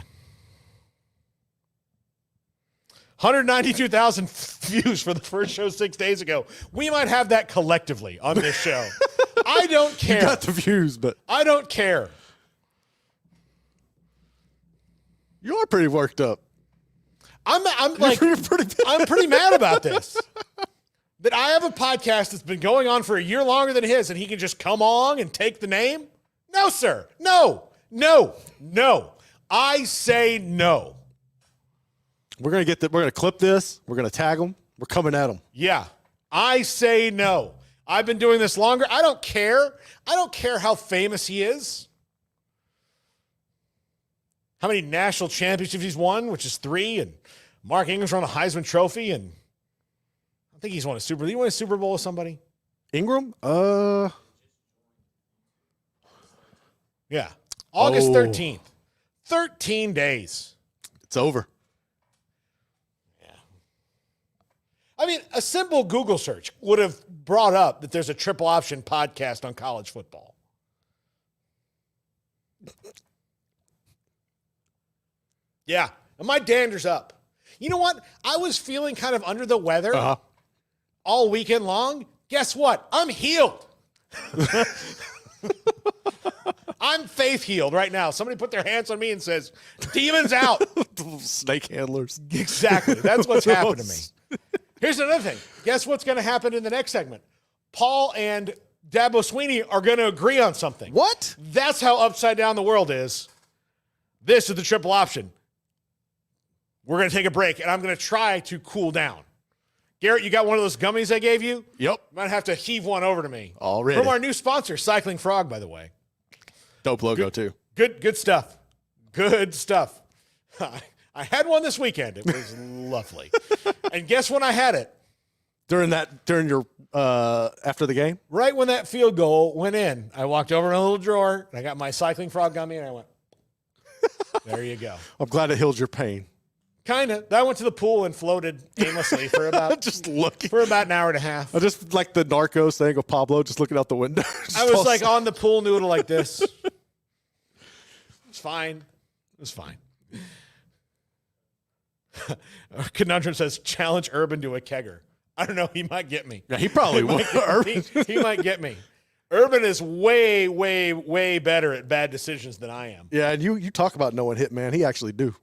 192,000 views for the first show 6 days ago. We might have that collectively on this show. I don't care. You got the views, but I don't care. You are pretty worked up. I'm pretty mad about this. That I have a podcast that's been going on for a year longer than his, and he can just come on and take the name? No, sir. No. I say no. We're gonna clip this. We're gonna tag them. We're coming at them. Yeah. I say no. I've been doing this longer. I don't care. I don't care how famous he is. How many national championships he's won, which is 3, and Mark Ingram's won a Heisman Trophy, and I think he's won a Super Bowl. Did he win a Super Bowl with somebody? Ingram? Yeah. August 13th. 13 days. It's over. Yeah. I mean, a simple Google search would have brought up that there's a triple option podcast on college football. Yeah. And my dander's up. You know what? I was feeling kind of under the weather all weekend long. Guess what? I'm healed. I'm faith healed right now. Somebody put their hands on me and says, demons out. Snake handlers. Exactly. That's what's happened to me. Here's another thing. Guess what's going to happen in the next segment? Paul and Dabo Sweeney are going to agree on something. What? That's how upside down the world is. This is the triple option. We're going to take a break, and I'm going to try to cool down. Garrett, you got one of those gummies I gave you? Yep. You might have to heave one over to me. Already. From our new sponsor, Cycling Frog, by the way. Dope logo, too. Good stuff. Good stuff. I had one this weekend. It was lovely. And guess when I had it? During your after the game? Right when that field goal went in, I walked over in a little drawer, and I got my Cycling Frog gummy, and I went, there you go. I'm glad it healed your pain. Kind of. I went to the pool and floated aimlessly for about just looking for about an hour and a half. I just like the Narcos thing of Pablo just looking out the window. I was like on the pool noodle like this. It's fine. It was fine. Conundrum says, challenge Urban to a kegger. I don't know. He might get me. Yeah, he probably would. He might get me. Urban is way, way, way better at bad decisions than I am. Yeah, and you talk about knowing Hitman. He actually do.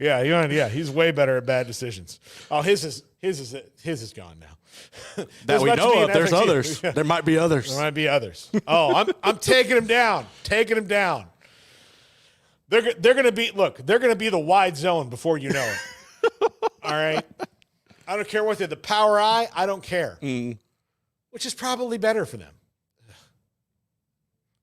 Yeah. He's way better at bad decisions. Oh, his is gone now. That we know of. There's FXU. others. There might be others. There might be others. Oh, I'm taking him down. Taking him down. They're gonna be the wide zone before you know it. All right. I don't care what they're the power eye. I don't care. Which is probably better for them.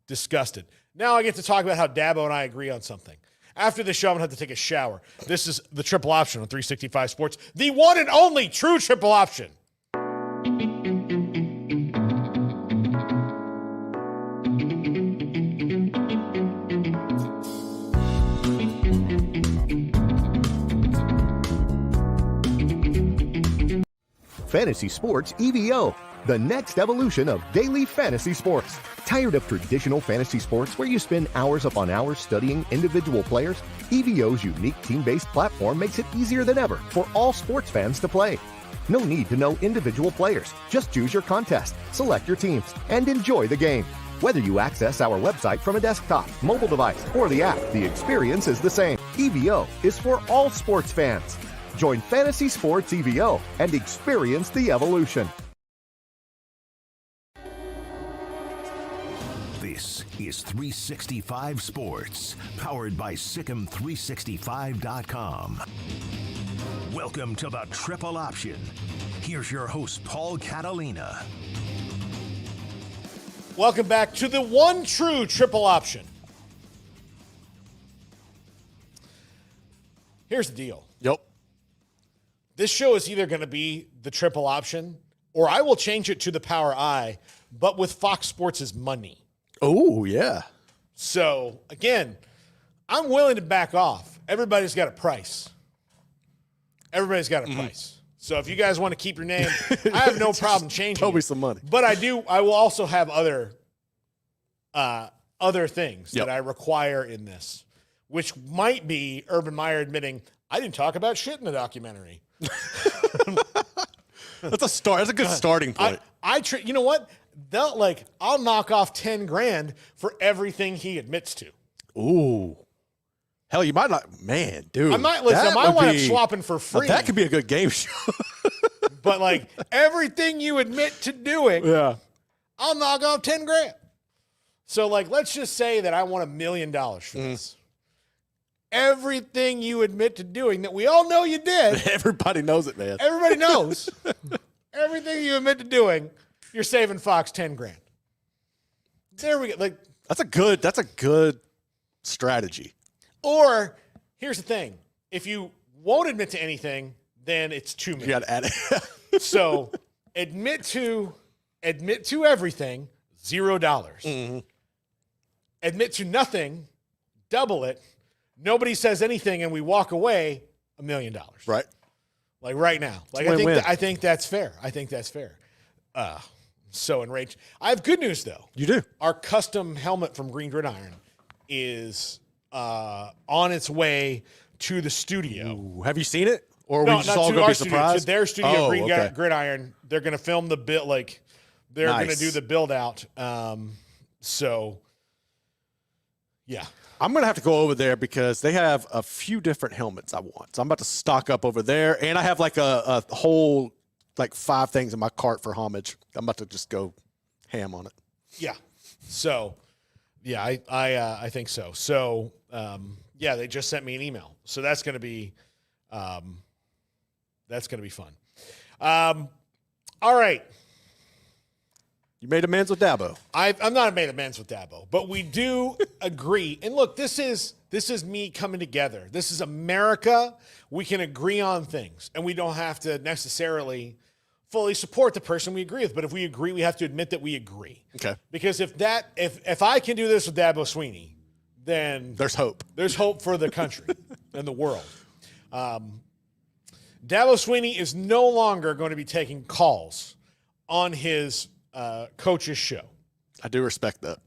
Disgusted. Now I get to talk about how Dabo and I agree on something. After the show, I'm going to have to take a shower. This is the triple option on 365 Sports. The one and only true triple option. Fantasy Sports EVO. the next evolution of daily fantasy sports. Tired of traditional fantasy sports where you spend hours upon hours studying individual players? EVO's unique team-based platform makes it easier than ever for all sports fans to play. No need to know individual players. Just choose your contest, select your teams, and enjoy the game. Whether you access our website from a desktop, mobile device, or the app, the experience is the same. EVO is for all sports fans. Join Fantasy Sports EVO and experience the evolution. This is 365 Sports, powered by Sikkim365.com. Welcome to the Triple Option. Here's your host, Paul Catalina. Welcome back to the one true Triple Option. Here's the deal. Yep. This show is either going to be the Triple Option, or I will change it to the Power I, but with Fox Sports' money. Oh, yeah. So, again, I'm willing to back off. Everybody's got a price. Everybody's got a price. So if you guys want to keep your name, I have no problem changing Tell me it. some money. But I will also have other things that I require in this, which might be Urban Meyer admitting, I didn't talk about shit in the documentary. That's a start. That's a good starting point. You know what? I'll knock off $10,000 for everything he admits to. Ooh. Hell, you might not. Man, dude. I might wind up swapping for free. That could be a good game show. But everything you admit to doing, Yeah. I'll knock off $10,000. So let's just say that I want $1 million for this. Everything you admit to doing that we all know you did. Everybody knows it, man. Everybody knows. Everything you admit to doing, you're saving Fox $10,000. There we go. That's a good strategy. Or here's the thing: if you won't admit to anything, then it's $2 million. You got to add it. So admit to everything, $0. Mm-hmm. Admit to nothing, double it. Nobody says anything, and we walk away, $1 million. Right. Right now. I think that's fair. So enraged. I have good news though. You do. Our custom helmet from Green Gridiron is on its way to the studio. Ooh, have you seen it? Or are No, we just not all to going to our be studio, surprised? to their studio, Oh, Green okay. Gridiron. They're going to film the bit, they're going to do the build out. So, yeah. I'm going to have to go over there because they have a few different helmets I want. So I'm about to stock up over there. And I have a whole, 5 things in my cart for homage. I'm about to just go ham on it. Yeah. So, yeah, I think so. So, they just sent me an email. So that's going to be fun. All right. You made amends with Dabo. I'm not made amends with Dabo, but we do agree. And look, this is me coming together. This is America. We can agree on things, and we don't have to necessarily fully support the person we agree with. But if we agree, we have to admit that we agree. Okay. Because if I can do this with Dabo Sweeney, then there's hope. There's hope for the country and the world. Dabo Sweeney is no longer going to be taking calls on his coach's show. I do respect that.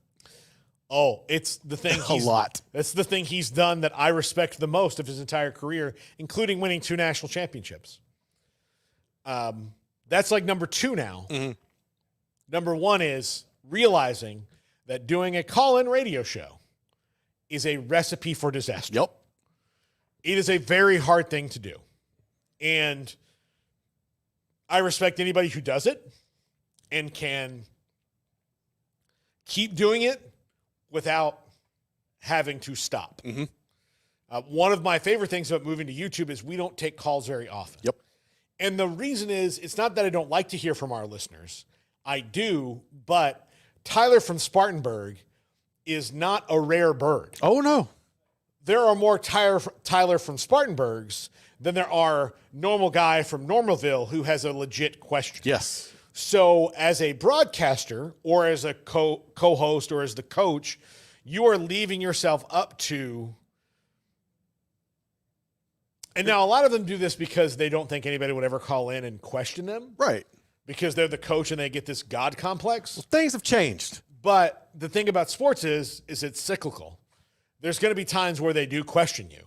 Oh, it's the thing. A lot. That's the thing he's done that I respect the most of his entire career, including winning 2 national championships. That's number 2 now. Mm-hmm. Number 1 is realizing that doing a call-in radio show is a recipe for disaster. Yep. It is a very hard thing to do. And I respect anybody who does it and can keep doing it without having to stop. Mm-hmm. One of my favorite things about moving to YouTube is we don't take calls very often. Yep. And the reason is, it's not that I don't like to hear from our listeners. I do, but Tyler from Spartanburg is not a rare bird. Oh, no. There are more Tyler from Spartanburgs than there are normal guy from Normalville who has a legit question. Yes. So as a broadcaster or as a co-host or as the coach, you are leaving yourself up to. And now a lot of them do this because they don't think anybody would ever call in and question them. Right. because they're the coach and they get this God complex. Things have changed. But the thing about sports is it's cyclical. There's going to be times where they do question you,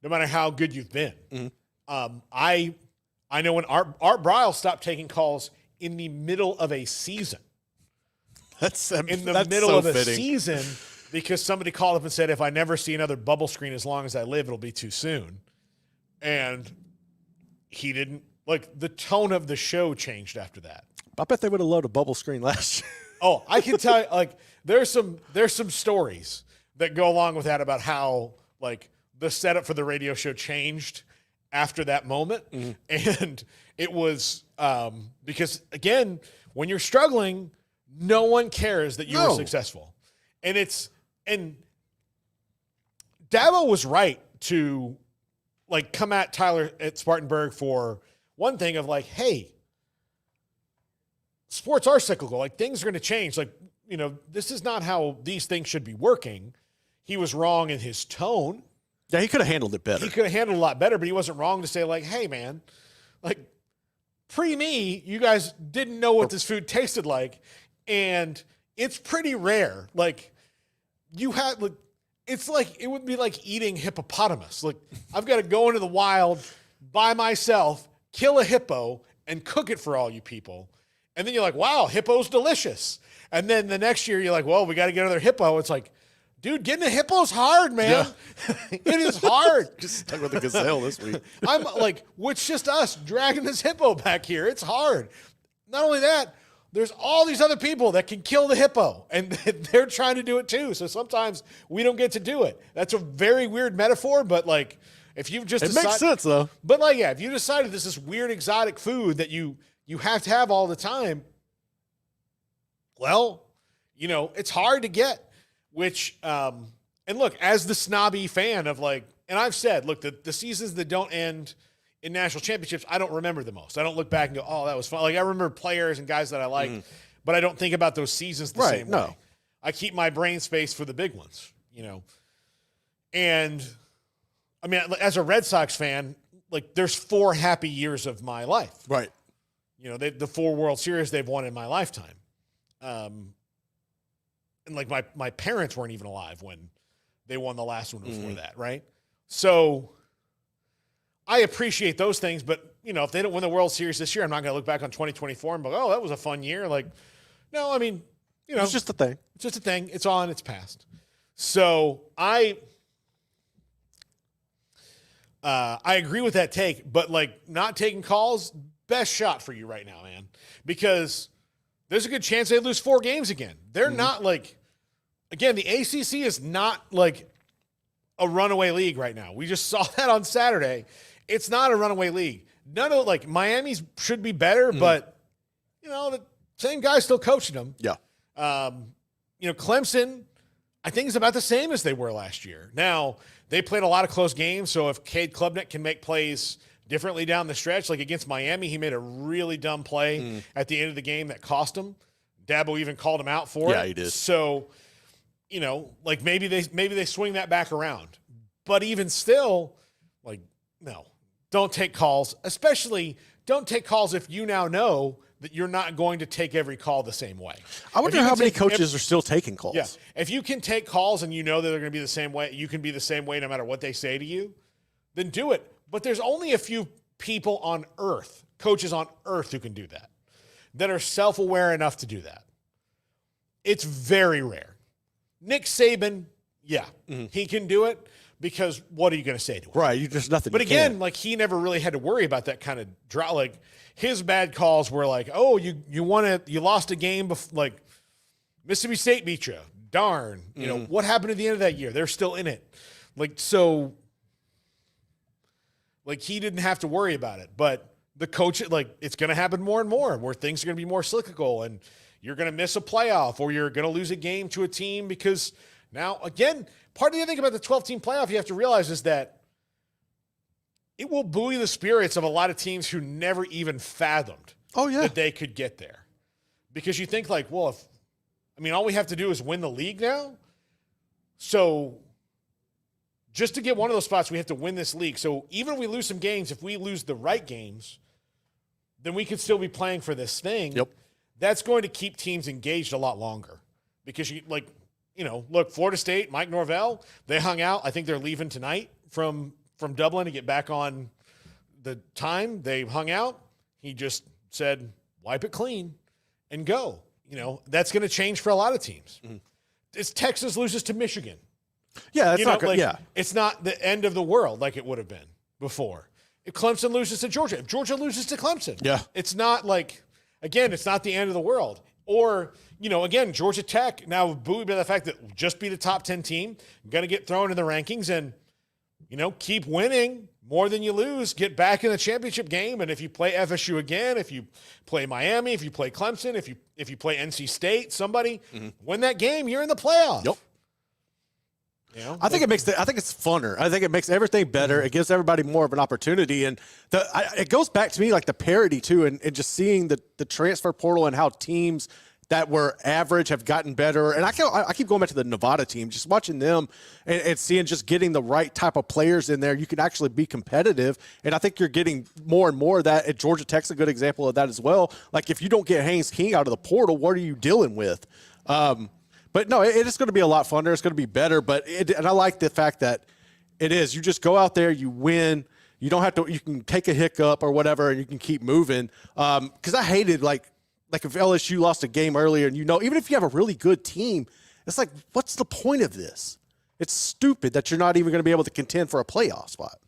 no matter how good you've been. Mm-hmm. I know when Art Briles stopped taking calls in the middle of a season. That's middle so of a fitting. season because somebody called up and said, if I never see another bubble screen as long as I live, it'll be too soon. And he didn't. Like, the tone of the show changed after that. I bet they would have loved a bubble screen last year. Oh, I can tell you, like, there's some stories that go along with that about how, like, the setup for the radio show changed after that moment. Mm-hmm. And it was because, again, when you're struggling, no one cares that you were successful. And Dabo was right to, like, come at Tyler at Spartanburg for one thing of, like, hey, sports are cyclical. Like, things are going to change. Like, you know, this is not how these things should be working. He was wrong in his tone. Yeah, he could have handled it better. He could have handled it a lot better, but he wasn't wrong to say, like, hey, man, like, pre-me, you guys didn't know what this food tasted like, and it's pretty rare. Like, you had, like, it's like, it would be like eating hippopotamus. Like, I've got to go into the wild by myself, kill a hippo, and cook it for all you people. And then you're like, wow, hippo's delicious. And then the next year you're like, well, we got to get another hippo. It's like, dude, getting a hippo's hard, man. Yeah. It is hard. Just stuck with the gazelle this week. I'm like, it's just us dragging this hippo back here. It's hard. Not only that, there's all these other people that can kill the hippo, and they're trying to do it too. So sometimes we don't get to do it. That's a very weird metaphor, but, like, if you've just makes sense, though. But, like, yeah, if you decided this is weird exotic food that you have to have all the time, well, you know, it's hard to get. Which, and look, as the snobby fan of, like, and I've said, look, the seasons that don't end in national championships, I don't remember the most. I don't look back and go, oh, that was fun. Like, I remember players and guys that I like, but I don't think about those seasons the same way. I keep my brain space for the big ones, you know. And, I mean, as a Red Sox fan, like, there's 4 happy years of my life. Right. You know, the 4 World Series they've won in my lifetime. And, like, my parents weren't even alive when they won the last one before that, right? So I appreciate those things, but, you know, if they don't win the World Series this year, I'm not going to look back on 2024 and be like, oh, that was a fun year. Like, no, I mean, you know. It's just a thing. It's just a thing. It's on. It's past. So I agree with that take, but, like, not taking calls, best shot for you right now, man, because there's a good chance they lose 4 games again. They're not, like, again, the ACC is not, like, a runaway league right now. We just saw that on Saturday. It's not a runaway league. None of, like, Miami's should be better, but, you know, the same guy's still coaching them. Yeah. You know, Clemson, I think, is about the same as they were last year. Now, they played a lot of close games, so if Cade Klubnik can make plays differently down the stretch, like against Miami, he made a really dumb play at the end of the game that cost him. Dabo even called him out for it. Yeah, he did. So, you know, like, maybe they swing that back around. But even still, like, no, don't take calls. Especially don't take calls if you now know that you're not going to take every call the same way. I wonder how many coaches are still taking calls. Yeah. If you can take calls and you know that they're going to be the same way, you can be the same way no matter what they say to you, then do it. But there's only a few people on earth, coaches on earth, who can do that are self-aware enough to do that. It's very rare. Nick Saban, he can do it because what are you going to say to him? Right, there's nothing. But again, like, he never really had to worry about that kind of draw. Like, his bad calls were like, oh, you lost a game, like, Mississippi State beat you. Darn. You know, what happened at the end of that year? They're still in it. Like, so, like, he didn't have to worry about it. But the coach, like, it's going to happen more and more where things are going to be more cyclical, and you're going to miss a playoff or you're going to lose a game to a team because now, again, part of the thing about the 12-team playoff you have to realize is that it will buoy the spirits of a lot of teams who never even fathomed that they could get there. Because you think, like, well, all we have to do is win the league now. So just to get one of those spots, we have to win this league. So even if we lose some games, if we lose the right games, then we could still be playing for this thing. Yep. That's going to keep teams engaged a lot longer because look, Florida State, Mike Norvell, they hung out. I think they're leaving tonight from Dublin to get back on the time. They hung out. He just said, wipe it clean and go. That's going to change for a lot of teams. Mm-hmm. It's Texas loses to Michigan. Yeah, that's not good. It's not the end of the world like it would have been before. If Clemson loses to Georgia, if Georgia loses to Clemson, it's not like, again, it's not the end of the world. Or, again, Georgia Tech, now buoyed by the fact that just be the top 10 team, going to get thrown in the rankings and, keep winning more than you lose, get back in the championship game. And if you play FSU again, if you play Miami, if you play Clemson, if you play NC State, somebody, win that game, you're in the playoff. Yep. I think it's funner. I think it makes everything better. It gives everybody more of an opportunity. And it goes back to me like the parity too, and just seeing the transfer portal and how teams that were average have gotten better. And I keep going back to the Nevada team, just watching them and seeing just getting the right type of players in there. You can actually be competitive. And I think you're getting more and more of that. And Georgia Tech's a good example of that as well. Like if you don't get Haynes King out of the portal, what are you dealing with? But no, it is going to be a lot funner. It's going to be better. And I like the fact that it is. You just go out there, you win. You don't have to. You can take a hiccup or whatever, and you can keep moving. Because I hated like if LSU lost a game earlier, and even if you have a really good team, it's like, what's the point of this? It's stupid that you're not even going to be able to contend for a playoff spot.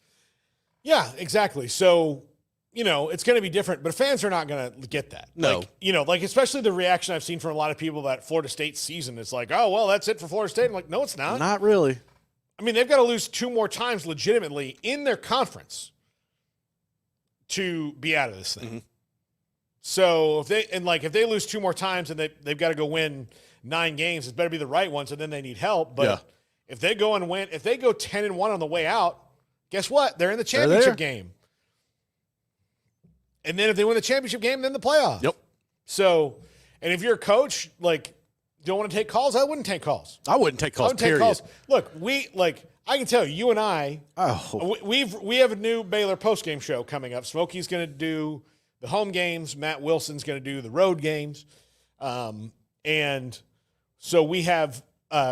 Yeah, exactly. So. It's going to be different, but fans are not going to get that. No. Especially the reaction I've seen from a lot of people about Florida State season. It's like, oh, well, that's it for Florida State. I'm like, no, it's not. Not really. I mean, they've got to lose 2 more times legitimately in their conference to be out of this thing. Mm-hmm. So if they lose 2 more times and they've got to go win 9 games, it better be the right ones, and then they need help. But if they go and win, if they go 10-1 on the way out, guess what? They're in the championship game. And then if they win the championship game, then the playoff. Yep. So, and if you're a coach, don't want to take calls, I wouldn't take calls. I wouldn't take calls, period. Look, I can tell you and I, we have a new Baylor postgame show coming up. Smokey's going to do the home games. Matt Wilson's going to do the road games. And so we have,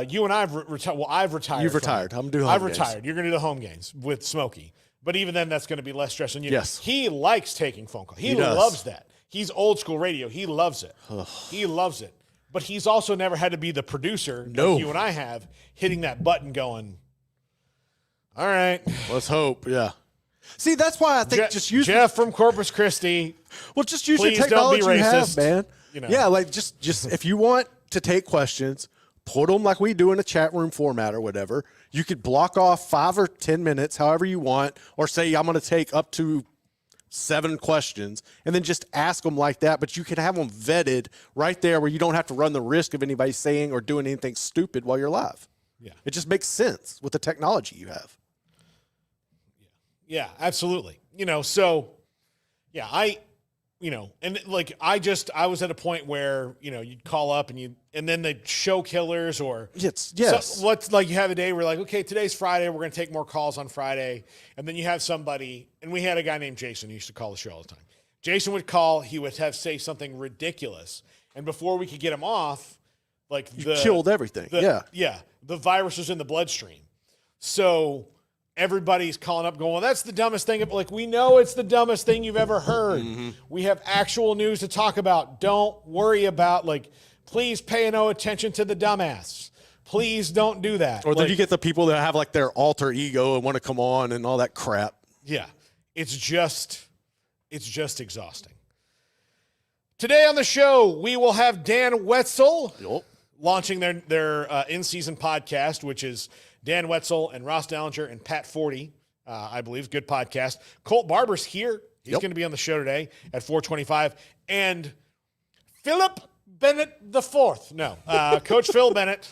you and I have retired. Well, I've retired. You've retired. I'm doing home I've games. retired. You're going to do the home games with Smokey. But even then, that's going to be less stress on you. Yes. He likes taking phone calls. He loves that. He's old school radio. He loves it. He loves it. But he's also never had to be the producer like you and I have, hitting that button going, all right. Let's hope, yeah. See, that's why I think just use Jeff from Corpus Christi. Well, just use the technology you have, man. Yeah, just if you want to take questions, put them like we do in a chat room format or whatever. You could block off 5 or 10 minutes, however you want, or say I'm going to take up to 7 questions, and then just ask them like that. But you can have them vetted right there where you don't have to run the risk of anybody saying or doing anything stupid while you're live. Yeah. It just makes sense with the technology you have. Yeah, absolutely. I was at a point where, you'd call up and then they'd show killers or yes. So you have a day where okay, today's Friday, we're going to take more calls on Friday. And then you have somebody, and we had a guy named Jason who used to call the show all the time. Jason would call, he would say something ridiculous. And before we could get him off, you killed everything. The virus was in the bloodstream. So everybody's calling up going, well, that's the dumbest thing. We know it's the dumbest thing you've ever heard. Mm-hmm. We have actual news to talk about. Don't worry about, please pay no attention to the dumbass. Please don't do that. Or then you get the people that have, their alter ego and want to come on and all that crap. Yeah. It's just exhausting. Today on the show, we will have Dan Wetzel launching their in-season podcast, which is Dan Wetzel and Ross Dellinger and Pat Forty, I believe. Good podcast. Colt Barber's here. He's going to be on the show today at 4:25. And Philip Bennett IV. No, Coach Phil Bennett,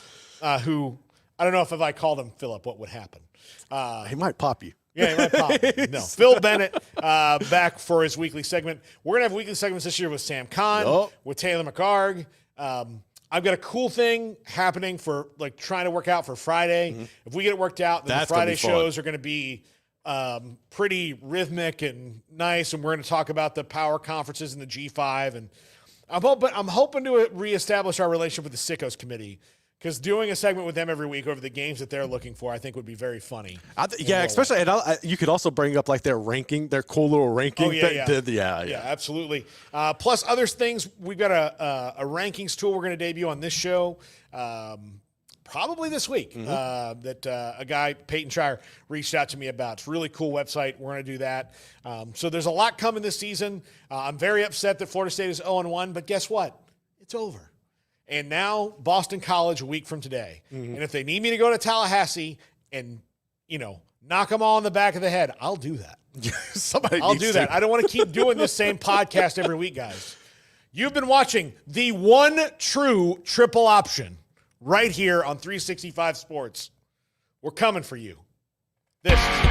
who I don't know if I called him Philip, what would happen? He might pop you. Yeah, he might pop you. No, Phil Bennett back for his weekly segment. We're going to have weekly segments this year with Sam Kahn, with Taylor McCarg. I've got a cool thing happening for trying to work out for Friday. Mm-hmm. If we get it worked out, then the Friday shows are going to be pretty rhythmic and nice, and we're going to talk about the power conferences and the G5, and I'm hoping to reestablish our relationship with the Sickos Committee, because doing a segment with them every week over the games that they're looking for, I think would be very funny. Especially, and you could also bring up like their ranking, their cool little ranking. Oh, yeah, absolutely. Plus other things, we've got a rankings tool we're going to debut on this show. Probably this week, that a guy, Peyton Shire, reached out to me about. It's a really cool website. We're going to do that. So there's a lot coming this season. I'm very upset that Florida State is 0-1, but guess what? It's over. And now Boston College a week from today. And if they need me to go to Tallahassee and, knock them all in the back of the head, I'll do that. I'll do that. I don't want to keep doing this same podcast every week, guys. You've been watching the one true triple option right here on 365 Sports. We're coming for you. This is